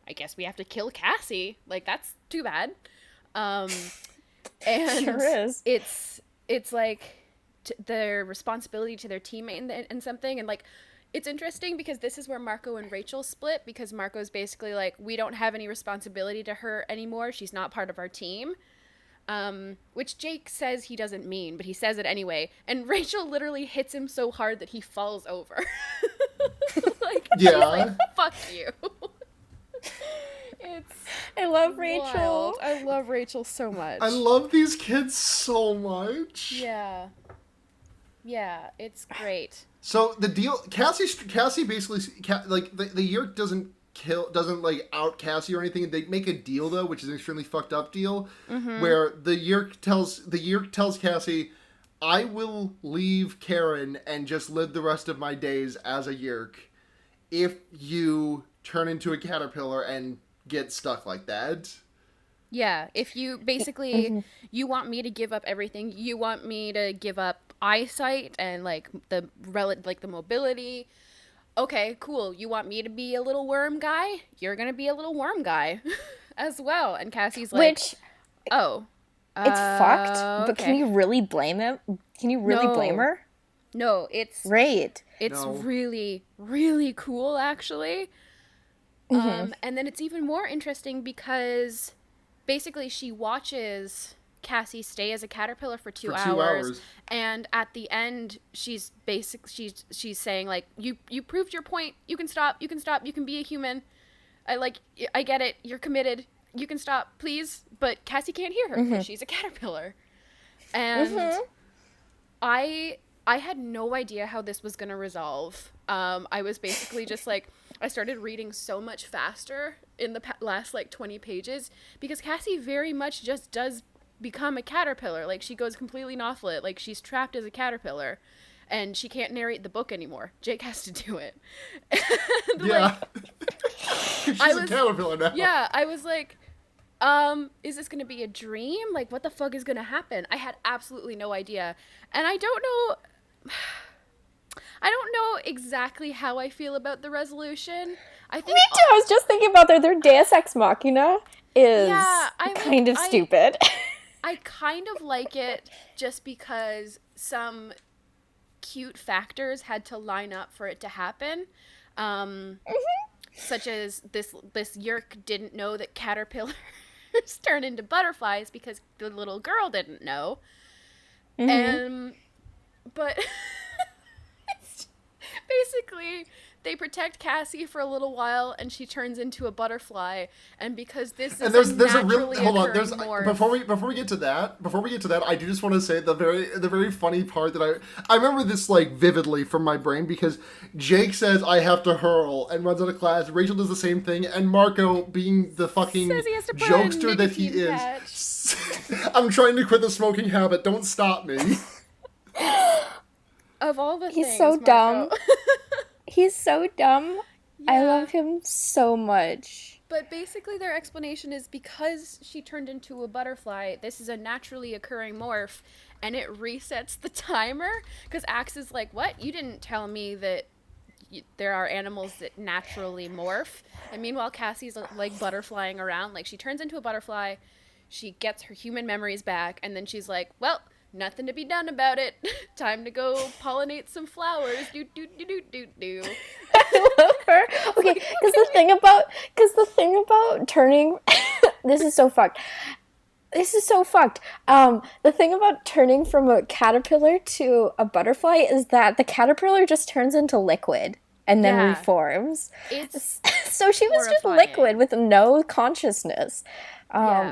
[SPEAKER 3] I guess we have to kill Cassie. Like, that's too bad. And
[SPEAKER 2] Sure is.
[SPEAKER 3] It's like their responsibility to their teammate and something, and like, it's interesting because this is where Marco and Rachel split, because Marco's basically like, we don't have any responsibility to her anymore. She's not part of our team. Which Jake says he doesn't mean, but he says it anyway. And Rachel literally hits him so hard that he falls over. Like,
[SPEAKER 1] Yeah.
[SPEAKER 3] she's like, fuck you.
[SPEAKER 2] I love
[SPEAKER 3] Wild.
[SPEAKER 2] Rachel.
[SPEAKER 3] I love Rachel so much.
[SPEAKER 1] I love these kids so much.
[SPEAKER 3] Yeah. Yeah, it's great.
[SPEAKER 1] So the deal, Cassie basically, the Yerk doesn't like out Cassie or anything. They make a deal though, which is an extremely fucked up deal, where the Yerk tells Cassie, I will leave Karen and just live the rest of my days as a Yerk if you turn into a caterpillar and get stuck like that.
[SPEAKER 3] Yeah, if you basically, you want me to give up everything, you want me to give up eyesight and like the mobility. Okay, cool. You want me to be a little worm guy? You're gonna be a little worm guy as well. And Cassie's like,
[SPEAKER 2] Which,
[SPEAKER 3] oh,
[SPEAKER 2] it's fucked, but
[SPEAKER 3] okay.
[SPEAKER 2] can you really blame him? Can you really
[SPEAKER 3] No.
[SPEAKER 2] blame her?
[SPEAKER 3] No, it's
[SPEAKER 2] Right.
[SPEAKER 1] No.
[SPEAKER 3] really, really cool actually. And then it's even more interesting because basically she watches Cassie stay as a caterpillar for 2 hours, and at the end she's saying like, you proved your point, you can stop, you can be a human, I get it, you're committed, you can stop, please. But Cassie can't hear her because she's a caterpillar. And I I had no idea how this was going to resolve. I was basically just like, I started reading so much faster in the last like 20 pages because Cassie very much just does become a caterpillar. Like, she goes completely Nothlit. Like, she's trapped as a caterpillar and she can't narrate the book anymore. Jake has to do it.
[SPEAKER 1] Yeah. She's a caterpillar now.
[SPEAKER 3] Yeah, I was like, is this gonna be a dream? Like, what the fuck is gonna happen? I had absolutely no idea. And I don't know exactly how I feel about the resolution. I think
[SPEAKER 2] Me too. I was just thinking about their Deus Ex Machina is kind of stupid.
[SPEAKER 3] I kind of like it just because some cute factors had to line up for it to happen. Such as this Yerk didn't know that caterpillars turn into butterflies because the little girl didn't know. But basically they protect Cassie for a little while and she turns into a butterfly, and because this is there's a real hold on morph,
[SPEAKER 1] before we get to that I do just want to say the very funny part that I remember this like vividly from my brain, because Jake says I have to hurl and runs out of class. Rachel does the same thing, and Marco, being the fucking jokester that he is, I'm trying to quit the smoking habit, don't stop me.
[SPEAKER 3] Of all the
[SPEAKER 2] He's
[SPEAKER 3] things,
[SPEAKER 2] so
[SPEAKER 3] Marco.
[SPEAKER 2] dumb. He's so dumb.
[SPEAKER 3] Yeah.
[SPEAKER 2] I love him so much.
[SPEAKER 3] But basically their explanation is because she turned into a butterfly, this is a naturally occurring morph, and it resets the timer. Because Axe is like, what? You didn't tell me that there are animals that naturally morph. And meanwhile, Cassie's like butterflying around. Like, she turns into a butterfly, she gets her human memories back, and then she's like, well, nothing to be done about it. Time to go pollinate some flowers. Do do do do do do.
[SPEAKER 2] I love her. Okay, because the thing about turning, this is so fucked. The thing about turning from a caterpillar to a butterfly is that the caterpillar just turns into liquid and then reforms.
[SPEAKER 3] It's
[SPEAKER 2] so she was just
[SPEAKER 3] horrifying.
[SPEAKER 2] liquid with no consciousness.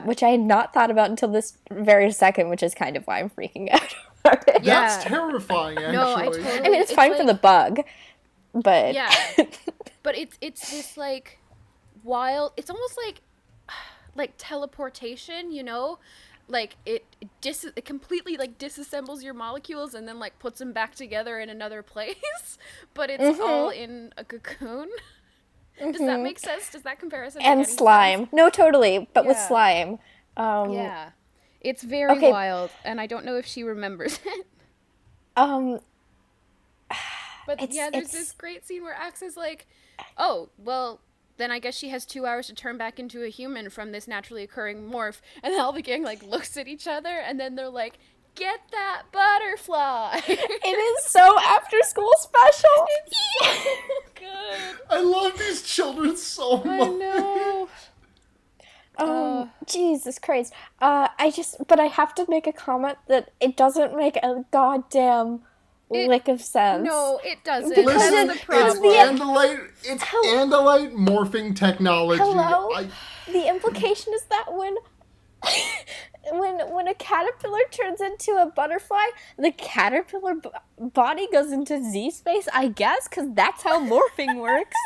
[SPEAKER 2] Which I had not thought about until this very second, which is kind of why I'm freaking out about it.
[SPEAKER 3] Yeah.
[SPEAKER 1] That's terrifying, actually.
[SPEAKER 3] No, I totally.
[SPEAKER 2] I mean, it's fine for the bug, but
[SPEAKER 3] Yeah, but it's this like wild. It's almost like teleportation, you know, like it completely like disassembles your molecules and then like puts them back together in another place. But it's all in a cocoon. Does that make sense? Does that comparison make
[SPEAKER 2] and
[SPEAKER 3] any
[SPEAKER 2] slime.
[SPEAKER 3] sense?
[SPEAKER 2] No, totally, but with
[SPEAKER 3] Yeah.
[SPEAKER 2] slime.
[SPEAKER 3] Yeah, it's very
[SPEAKER 2] Okay.
[SPEAKER 3] wild, and I don't know if she remembers it. But there's this great scene where Axe is like, oh, well, then I guess she has 2 hours to turn back into a human from this naturally occurring morph. And then all the gang, like, looks at each other, and then they're like, get that butterfly.
[SPEAKER 2] It is so after school special.
[SPEAKER 3] It's so good.
[SPEAKER 1] I love these children so much.
[SPEAKER 3] I know.
[SPEAKER 2] Jesus Christ. But I have to make a comment that it doesn't make a goddamn lick of sense.
[SPEAKER 3] No, it doesn't.
[SPEAKER 2] Because
[SPEAKER 1] Listen,
[SPEAKER 3] That's the
[SPEAKER 1] it's
[SPEAKER 3] problem.
[SPEAKER 1] Andalite morphing technology.
[SPEAKER 2] Hello? The implication is that when a caterpillar turns into a butterfly, the caterpillar body goes into Z space, I guess, because that's how morphing works.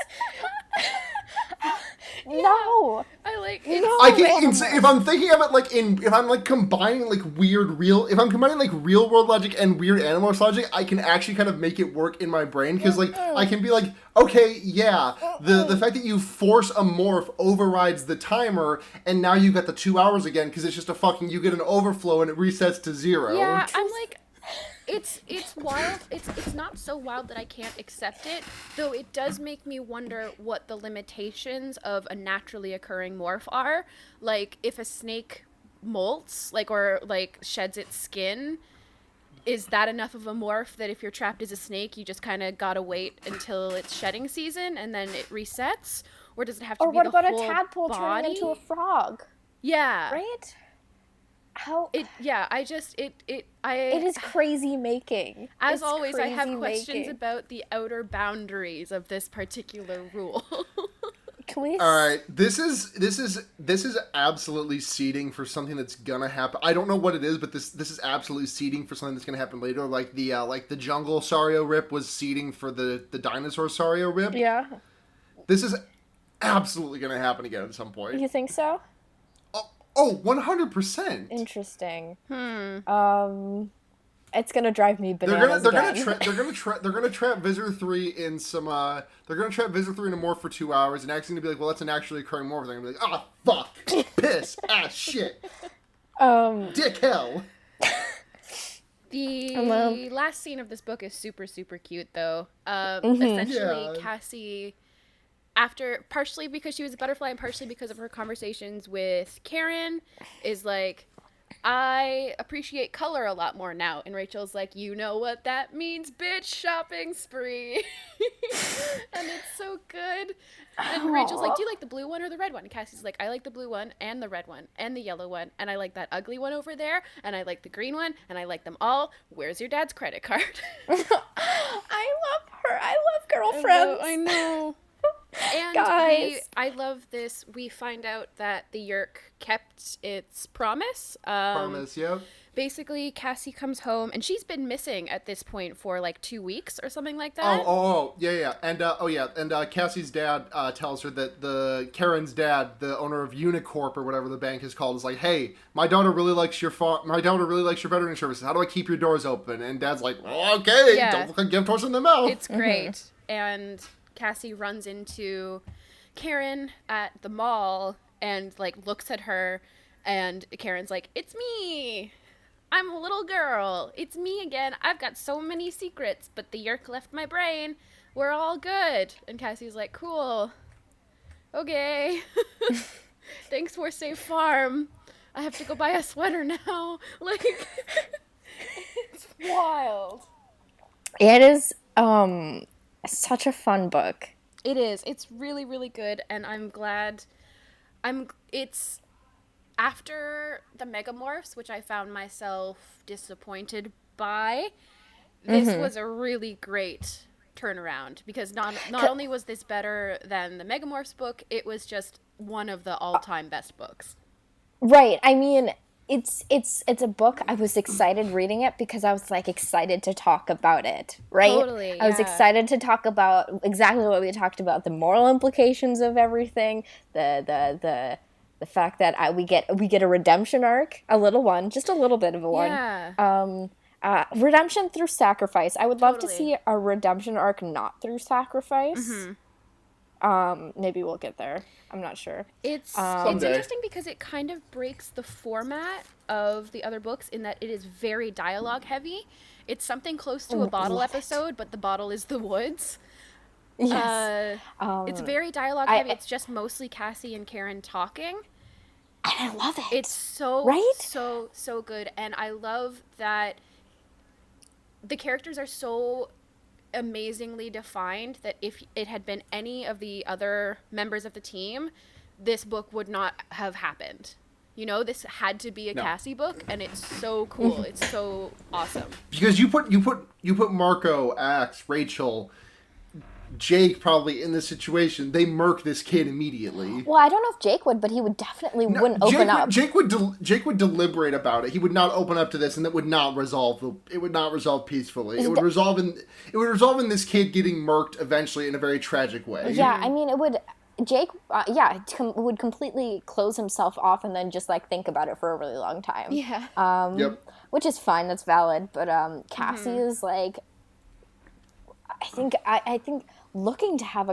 [SPEAKER 2] No.
[SPEAKER 3] I like
[SPEAKER 2] No.
[SPEAKER 3] it.
[SPEAKER 1] I can, if I'm thinking of it like if I'm like combining like if I'm combining like real world logic and weird animal logic, I can actually kind of make it work in my brain, because like I can be like, okay, yeah, the fact that you force a morph overrides the timer, and now you got the 2 hours again because it's just you get an overflow and it resets to 0.
[SPEAKER 3] Yeah, I'm like, it's wild. It's not so wild that I can't accept it, though it does make me wonder what the limitations of a naturally occurring morph are. Like, if a snake molts, or sheds its skin, is that enough of a morph that if you're trapped as a snake, you just kind of gotta wait until it's shedding season and then it resets? Or does it have to
[SPEAKER 2] Or
[SPEAKER 3] be
[SPEAKER 2] what
[SPEAKER 3] the
[SPEAKER 2] about
[SPEAKER 3] whole
[SPEAKER 2] a tadpole
[SPEAKER 3] body?
[SPEAKER 2] turning into a frog?
[SPEAKER 3] Yeah.
[SPEAKER 2] Right? How
[SPEAKER 3] It
[SPEAKER 2] is crazy making.
[SPEAKER 3] As
[SPEAKER 2] It's
[SPEAKER 3] always, I have
[SPEAKER 2] crazy
[SPEAKER 3] questions
[SPEAKER 2] making.
[SPEAKER 3] about the outer boundaries of this particular rule.
[SPEAKER 2] we?
[SPEAKER 1] All right, this is absolutely seeding for something that's gonna happen. I don't know what it is, but this is absolutely seeding for something that's gonna happen later. Like the jungle Sario rip was seeding for the dinosaur Sario rip.
[SPEAKER 2] Yeah.
[SPEAKER 1] This is absolutely gonna happen again at some point.
[SPEAKER 2] You think so?
[SPEAKER 1] Oh, 100%.
[SPEAKER 2] Interesting. It's gonna drive me
[SPEAKER 1] They're
[SPEAKER 2] bananas
[SPEAKER 1] gonna trap Visitor 3 in some they're gonna trap Visitor 3 in a morph for 2 hours, and X gonna be like, well, that's an actually occurring morph. They're gonna be like, ah, fuck, piss, ass, shit, dick hell.
[SPEAKER 3] The last scene of this book is super, super cute, though. Essentially,
[SPEAKER 1] Yeah.
[SPEAKER 3] Cassie, after partially because she was a butterfly and partially because of her conversations with Karen, is like, I appreciate color a lot more now. And Rachel's like, you know what that means, bitch, shopping spree. And it's so good. And Rachel's like, do you like the blue one or the red one? And Cassie's like, I like the blue one and the red one and the yellow one. And I like that ugly one over there. And I like the green one. And I like them all. Where's your dad's credit card?
[SPEAKER 2] I love her. I love girlfriends.
[SPEAKER 3] I know. And
[SPEAKER 2] Guys.
[SPEAKER 3] I love this. We find out that the Yerk kept its promise.
[SPEAKER 1] Promise, yeah.
[SPEAKER 3] Basically, Cassie comes home, and she's been missing at this point for like 2 weeks or something like that.
[SPEAKER 1] Yeah. And Cassie's dad tells her that Karen's dad, the owner of Unicorp or whatever the bank is called, is like, hey, my daughter really likes your veteran services. How do I keep your doors open? And dad's like, well, okay,
[SPEAKER 3] Yeah.
[SPEAKER 1] don't look like gift horse in the mouth.
[SPEAKER 3] It's great. And Cassie runs into Karen at the mall and like looks at her, and Karen's like, it's me. I'm a little girl. It's me again. I've got so many secrets, but the Yerk left my brain. We're all good. And Cassie's like, cool. Okay. Thanks for Safe Farm. I have to go buy a sweater now. Like, it's wild.
[SPEAKER 2] It is such a fun book.
[SPEAKER 3] It is. It's really, really good, and I'm glad. It's after the Megamorphs, which I found myself disappointed by. This was a really great turnaround because not only was this better than the Megamorphs book, it was just one of the all-time best books.
[SPEAKER 2] Right. I mean, it's a book. I was excited reading it because I was like excited to talk about it, right?
[SPEAKER 3] Totally,
[SPEAKER 2] I was
[SPEAKER 3] yeah.
[SPEAKER 2] excited to talk about exactly what we talked about, the moral implications of everything, the fact that we get a redemption arc, a little one, just a little bit of a one.
[SPEAKER 3] Yeah.
[SPEAKER 2] Redemption through sacrifice. I would love to
[SPEAKER 3] Totally.
[SPEAKER 2] see a redemption arc not through sacrifice. Maybe we'll get there. I'm not sure.
[SPEAKER 3] It's
[SPEAKER 1] Someday.
[SPEAKER 3] interesting because it kind of breaks the format of the other books in that it is very dialogue heavy. It's something close to a bottle
[SPEAKER 2] love it.
[SPEAKER 3] episode, but the bottle is the woods.
[SPEAKER 2] Yes.
[SPEAKER 3] It's very dialogue heavy. It's just mostly Cassie and Karen talking.
[SPEAKER 2] And I love it.
[SPEAKER 3] It's so
[SPEAKER 2] Right?
[SPEAKER 3] so good, and I love that the characters are so amazingly defined that if it had been any of the other members of the team, this book would not have happened. You know, this had to be a
[SPEAKER 1] No.
[SPEAKER 3] Cassie book, and it's so cool. It's so awesome.
[SPEAKER 1] Because you put Marco, Axe, Rachel, Jake probably in this situation, they murk this kid immediately.
[SPEAKER 2] Well, I don't know if Jake would, but he would definitely wouldn't open up.
[SPEAKER 1] Jake would deliberate about it. He would not open up to this, and it would not resolve peacefully. It would resolve in this kid getting murked eventually in a very tragic way.
[SPEAKER 2] Yeah, I mean, it would. Jake, would completely close himself off and then just like think about it for a really long time.
[SPEAKER 3] Yeah.
[SPEAKER 1] Yep.
[SPEAKER 2] Which is fine. That's valid. But Cassie is like, I think looking to have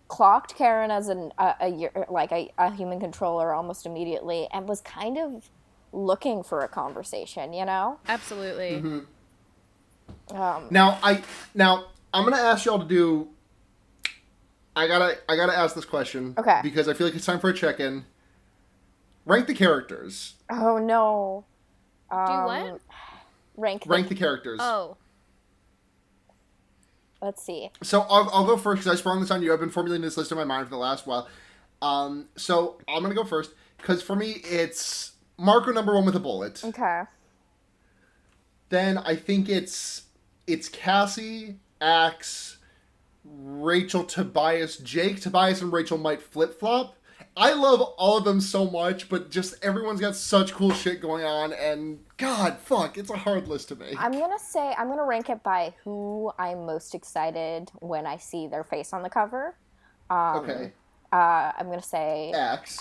[SPEAKER 2] clocked Karen as a human controller almost immediately, and was kind of looking for a conversation. You know.
[SPEAKER 3] Absolutely.
[SPEAKER 1] Now I'm gonna ask y'all to do. I gotta ask this question.
[SPEAKER 2] Okay.
[SPEAKER 1] Because I feel like it's time for a check-in. Rank the characters.
[SPEAKER 2] Oh no.
[SPEAKER 3] Do what?
[SPEAKER 2] Rank
[SPEAKER 1] The characters.
[SPEAKER 3] Oh.
[SPEAKER 2] Let's see.
[SPEAKER 1] So I'll go first because I sprung this on you. I've been formulating this list in my mind for the last while. So I'm gonna go first because for me it's Marco number 1 with a bullet.
[SPEAKER 2] Okay.
[SPEAKER 1] Then I think it's Cassie, Axe, Rachel, Tobias, Jake. Tobias and Rachel might flip-flop. I love all of them so much, but just everyone's got such cool shit going on, and God, fuck, it's a hard list to make.
[SPEAKER 2] I'm gonna rank it by who I'm most excited when I see their face on the cover.
[SPEAKER 1] Okay.
[SPEAKER 2] I'm gonna say
[SPEAKER 1] Axe.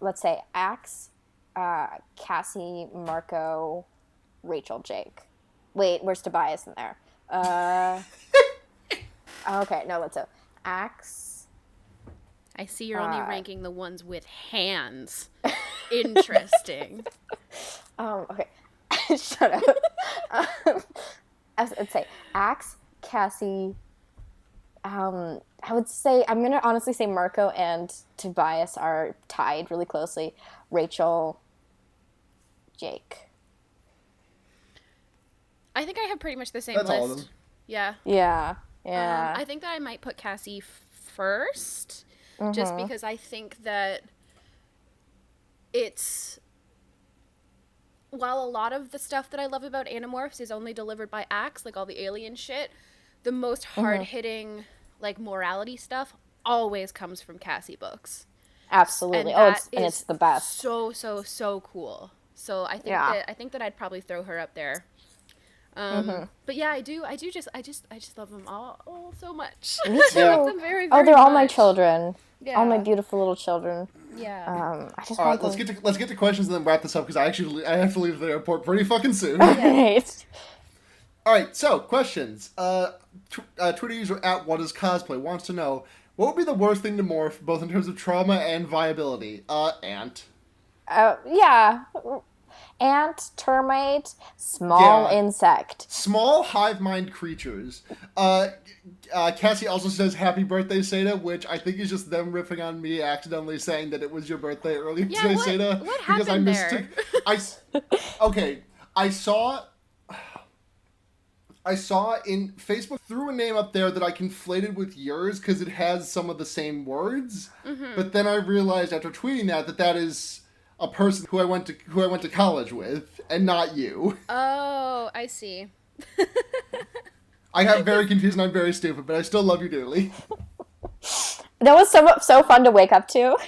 [SPEAKER 2] let's say Axe, Cassie, Marco, Rachel, Jake. Wait, where's Tobias in there? Okay, no, let's go. Axe.
[SPEAKER 3] I see you're only ranking the ones with hands. Interesting.
[SPEAKER 2] Okay. Shut up. I'd say Axe, Cassie. I would say, I'm going to honestly say Marco and Tobias are tied really closely. Rachel, Jake.
[SPEAKER 3] I think I have pretty much the same
[SPEAKER 1] That's
[SPEAKER 3] list.
[SPEAKER 1] all of them.
[SPEAKER 3] Yeah.
[SPEAKER 2] Yeah.
[SPEAKER 3] I think that I might put Cassie first, just because I think that it's, while a lot of the stuff that I love about Animorphs is only delivered by Axe, like all the alien shit, the most hard-hitting, like, morality stuff always comes from Cassie books.
[SPEAKER 2] Absolutely.
[SPEAKER 3] And
[SPEAKER 2] It's the best.
[SPEAKER 3] So cool. So I think that I'd probably throw her up there. But yeah, I just love them all so much.
[SPEAKER 2] Me too.
[SPEAKER 3] I love them very, very
[SPEAKER 2] Oh, they're all my
[SPEAKER 3] much.
[SPEAKER 2] children.
[SPEAKER 3] Yeah.
[SPEAKER 2] All my beautiful little children.
[SPEAKER 3] Yeah.
[SPEAKER 2] I just
[SPEAKER 1] All
[SPEAKER 2] want
[SPEAKER 1] right, let's get to questions and then wrap this up because I have to leave the airport pretty fucking soon.
[SPEAKER 2] Right.
[SPEAKER 1] All right, so questions. Twitter user at @whatiscosplay wants to know what would be the worst thing to morph, both in terms of trauma and viability. Ant.
[SPEAKER 2] Yeah. Ant, termite, small insect.
[SPEAKER 1] Small hive mind creatures. Cassie also says happy birthday, Seda, which I think is just them riffing on me accidentally saying that it was your birthday earlier today, Seda.
[SPEAKER 3] What happened there?
[SPEAKER 1] Okay, I saw in Facebook threw a name up there that I conflated with yours because it has some of the same words. But then I realized after tweeting that is a person who I went to college with, and not you.
[SPEAKER 3] Oh, I see.
[SPEAKER 1] I got very confused and I'm very stupid, but I still love you dearly.
[SPEAKER 2] That was so fun to wake up to.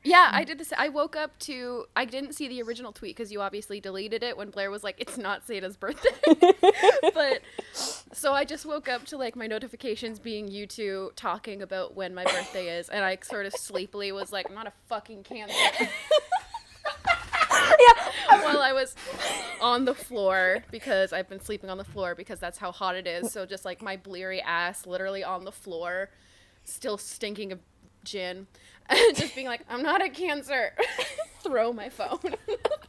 [SPEAKER 3] Yeah, I did this. I woke up to. I didn't see the original tweet because you obviously deleted it when Blair was like, "It's not Sada's birthday." But so I just woke up to like my notifications being you two talking about when my birthday is, and I sort of sleepily was like, "I'm not a fucking Cancer." While I was on the floor, because I've been sleeping on the floor because that's how hot it is. So just like my bleary ass literally on the floor, still stinking of gin, and just being like, I'm not a Cancer. Throw my phone.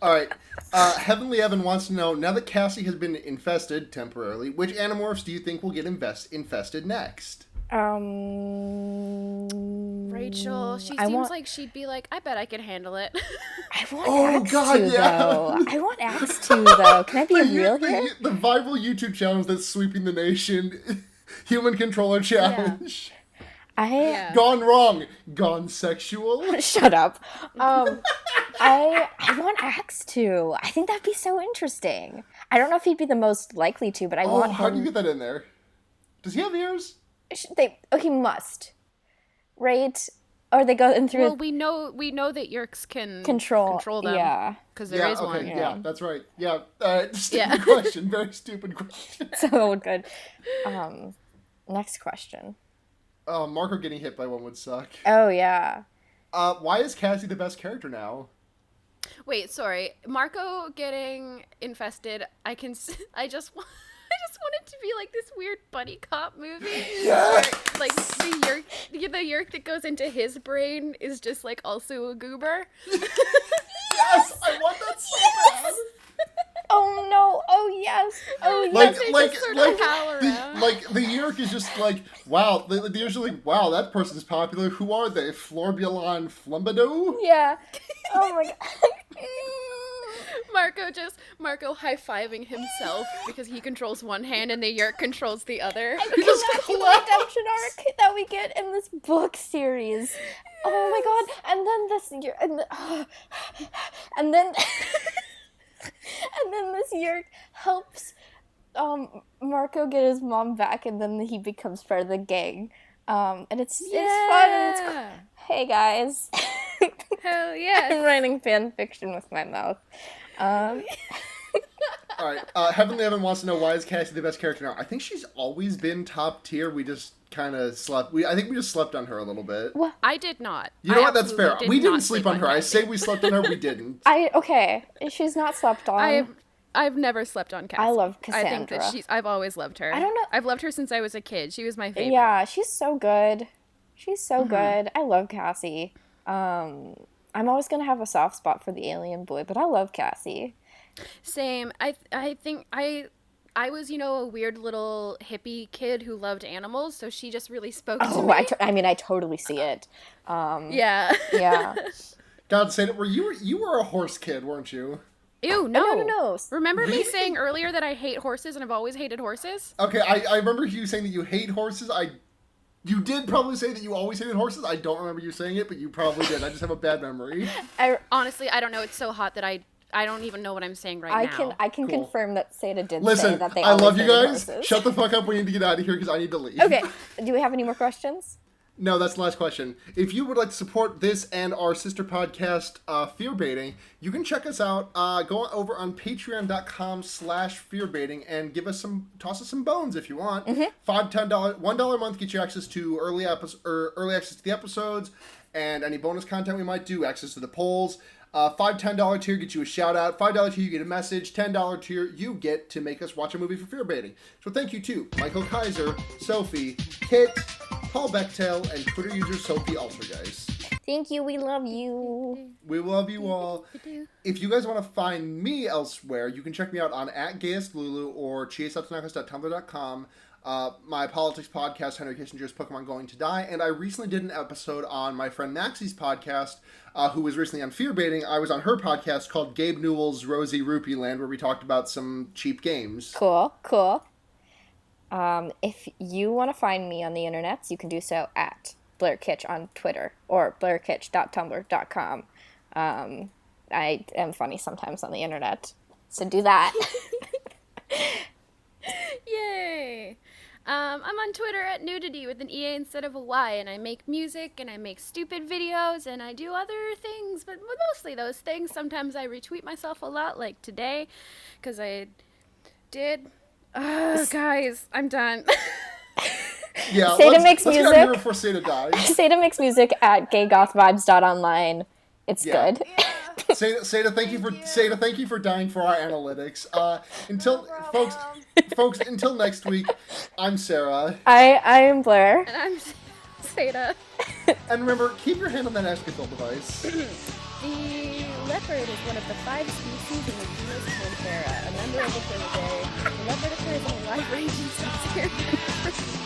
[SPEAKER 1] All right. Heavenly Evan wants to know, now that Cassie has been infested temporarily, which Animorphs do you think will get infested next?
[SPEAKER 3] Rachel, she seems like she'd be like, I bet I could handle it.
[SPEAKER 2] I want Axe though. I want Axe though. Can I be real here?
[SPEAKER 1] The viral YouTube challenge that's sweeping the nation. Human Controller Challenge.
[SPEAKER 2] Yeah.
[SPEAKER 1] Gone wrong. Gone sexual.
[SPEAKER 2] Shut up. I want Axe to. I think that'd be so interesting. I don't know if he'd be the most likely to, but I want him.
[SPEAKER 1] How do you get that in there? Does he have ears?
[SPEAKER 2] He must. Right? Or they go in through.
[SPEAKER 3] Well, we know that Yerks can control them.
[SPEAKER 2] Yeah.
[SPEAKER 3] Because there is one.
[SPEAKER 1] Yeah, that's right. Yeah. Stupid question. Very stupid question.
[SPEAKER 2] So good. Next question.
[SPEAKER 1] Marco getting hit by one would suck.
[SPEAKER 2] Oh, yeah.
[SPEAKER 1] Why is Cassie the best character now?
[SPEAKER 3] Wait, sorry. Marco getting infested. I just want it to be like this weird buddy cop movie.
[SPEAKER 1] Yeah.
[SPEAKER 3] Where, like the yerk that goes into his brain is just like also a goober.
[SPEAKER 1] Yes, I want that so bad.
[SPEAKER 2] Oh no! Oh yes! Oh yes!
[SPEAKER 1] The Yerk is just like, wow. They're usually like, wow, that person's popular. Who are they? Florbulon Flumbado?
[SPEAKER 2] Yeah. Oh my god.
[SPEAKER 3] Marco high-fiving himself because he controls one hand and the Yerk controls the other.
[SPEAKER 2] That's the redemption arc that we get in this book series. Oh my god! And then and then this Yerk helps Marco get his mom back, and then he becomes part of the gang. And it's fun. And it's hey guys,
[SPEAKER 3] Hell yes.
[SPEAKER 2] I'm writing fan fiction with my mouth.
[SPEAKER 1] All right. Heavenly Evan wants to know, why is Cassie the best character now? I think she's always been top tier. We just kind of slept. I think we just slept on her a little bit.
[SPEAKER 2] What?
[SPEAKER 3] I did not.
[SPEAKER 1] You know
[SPEAKER 3] I
[SPEAKER 1] what? That's fair.
[SPEAKER 3] absolutely
[SPEAKER 1] We didn't
[SPEAKER 3] not
[SPEAKER 1] sleep on her. I
[SPEAKER 3] Cassie.
[SPEAKER 1] say we slept on her. We didn't.
[SPEAKER 2] Okay, she's not slept on.
[SPEAKER 3] I've never slept on Cassie.
[SPEAKER 2] I love
[SPEAKER 3] I think that
[SPEAKER 2] Cassandra.
[SPEAKER 3] I've always loved her.
[SPEAKER 2] I don't know-
[SPEAKER 3] I've loved her since I was a kid. She was my favorite.
[SPEAKER 2] Yeah, she's so good. She's so good. I love Cassie. I'm always gonna have a soft spot for the alien boy, but I love Cassie.
[SPEAKER 3] Same. I think I was, a weird little hippie kid who loved animals, so she just really spoke to me.
[SPEAKER 2] I totally see it.
[SPEAKER 3] Yeah.
[SPEAKER 2] Yeah.
[SPEAKER 1] God, say that. You were a horse kid, weren't you?
[SPEAKER 3] Ew, no.
[SPEAKER 2] No.
[SPEAKER 3] Remember me
[SPEAKER 1] Really?
[SPEAKER 3] saying earlier that I hate horses and I've always hated horses?
[SPEAKER 1] Okay, I remember you saying that you hate horses. You did probably say that you always hated horses. I don't remember you saying it, but you probably did. I just have a bad memory.
[SPEAKER 3] Honestly, I don't know. It's so hot that I don't even know what I'm saying right now.
[SPEAKER 2] I can
[SPEAKER 1] Cool.
[SPEAKER 2] confirm that Seda did say
[SPEAKER 1] Listen,
[SPEAKER 2] that they
[SPEAKER 1] I
[SPEAKER 2] always
[SPEAKER 1] love you
[SPEAKER 2] hated
[SPEAKER 1] guys.
[SPEAKER 2] horses.
[SPEAKER 1] Shut the fuck up. We need to get out of here because I need to leave.
[SPEAKER 2] Okay. Do we have any more questions?
[SPEAKER 1] No, that's the last question. If you would like to support this and our sister podcast, Fear Baiting, you can check us out. Go over on patreon.com/fearbaiting and toss us some bones if you want. $5, $10, $1 a month gets you access to early access to the episodes and any bonus content we might do, access to the polls. $5, $10 tier gets you a shout out. $5 tier you get a message. $10 tier you get to make us watch a movie for Fear Baiting. So thank you to Michael Kaiser, Sophie, Kit, Paul Bechtel, and Twitter user Sophie Altergeist.
[SPEAKER 2] Thank you. We love you.
[SPEAKER 1] We love you all. If you guys want to find me elsewhere, you can check me out on @GayestLulu or chiesatanakas.tumblr.com. My politics podcast, Henry Kissinger's Pokemon Going to Die, and I recently did an episode on my friend Maxie's podcast, who was recently on Fear Baiting. I was on her podcast called Gabe Newell's Rosie Rupee Land, where we talked about some cheap games.
[SPEAKER 2] Cool. If you want to find me on the internets, you can do so at BlairKitsch on Twitter or blairkitsch.tumblr.com. I am funny sometimes on the internet, so do that.
[SPEAKER 3] Yay! I'm on Twitter at nudity with an EA instead of a Y, and I make music, and I make stupid videos, and I do other things, but mostly those things. Sometimes I retweet myself a lot, like today, because I did. Guys, I'm done.
[SPEAKER 1] Yeah,
[SPEAKER 2] Seda makes
[SPEAKER 1] let's get out of here
[SPEAKER 2] music.
[SPEAKER 1] before Seda dies.
[SPEAKER 2] Seda makes music at gaygothvibes.online. It's good.
[SPEAKER 1] Seda, thank you for dying for our analytics. Folks, until next week, I'm Sarah.
[SPEAKER 2] I am Blair.
[SPEAKER 3] And I'm Seda.
[SPEAKER 1] And remember, keep your hand on that Escafil device.
[SPEAKER 3] The leopard is one of the 5 species in the genus Panthera, a member of the furnidae. The leopard occurs in a wide range of species.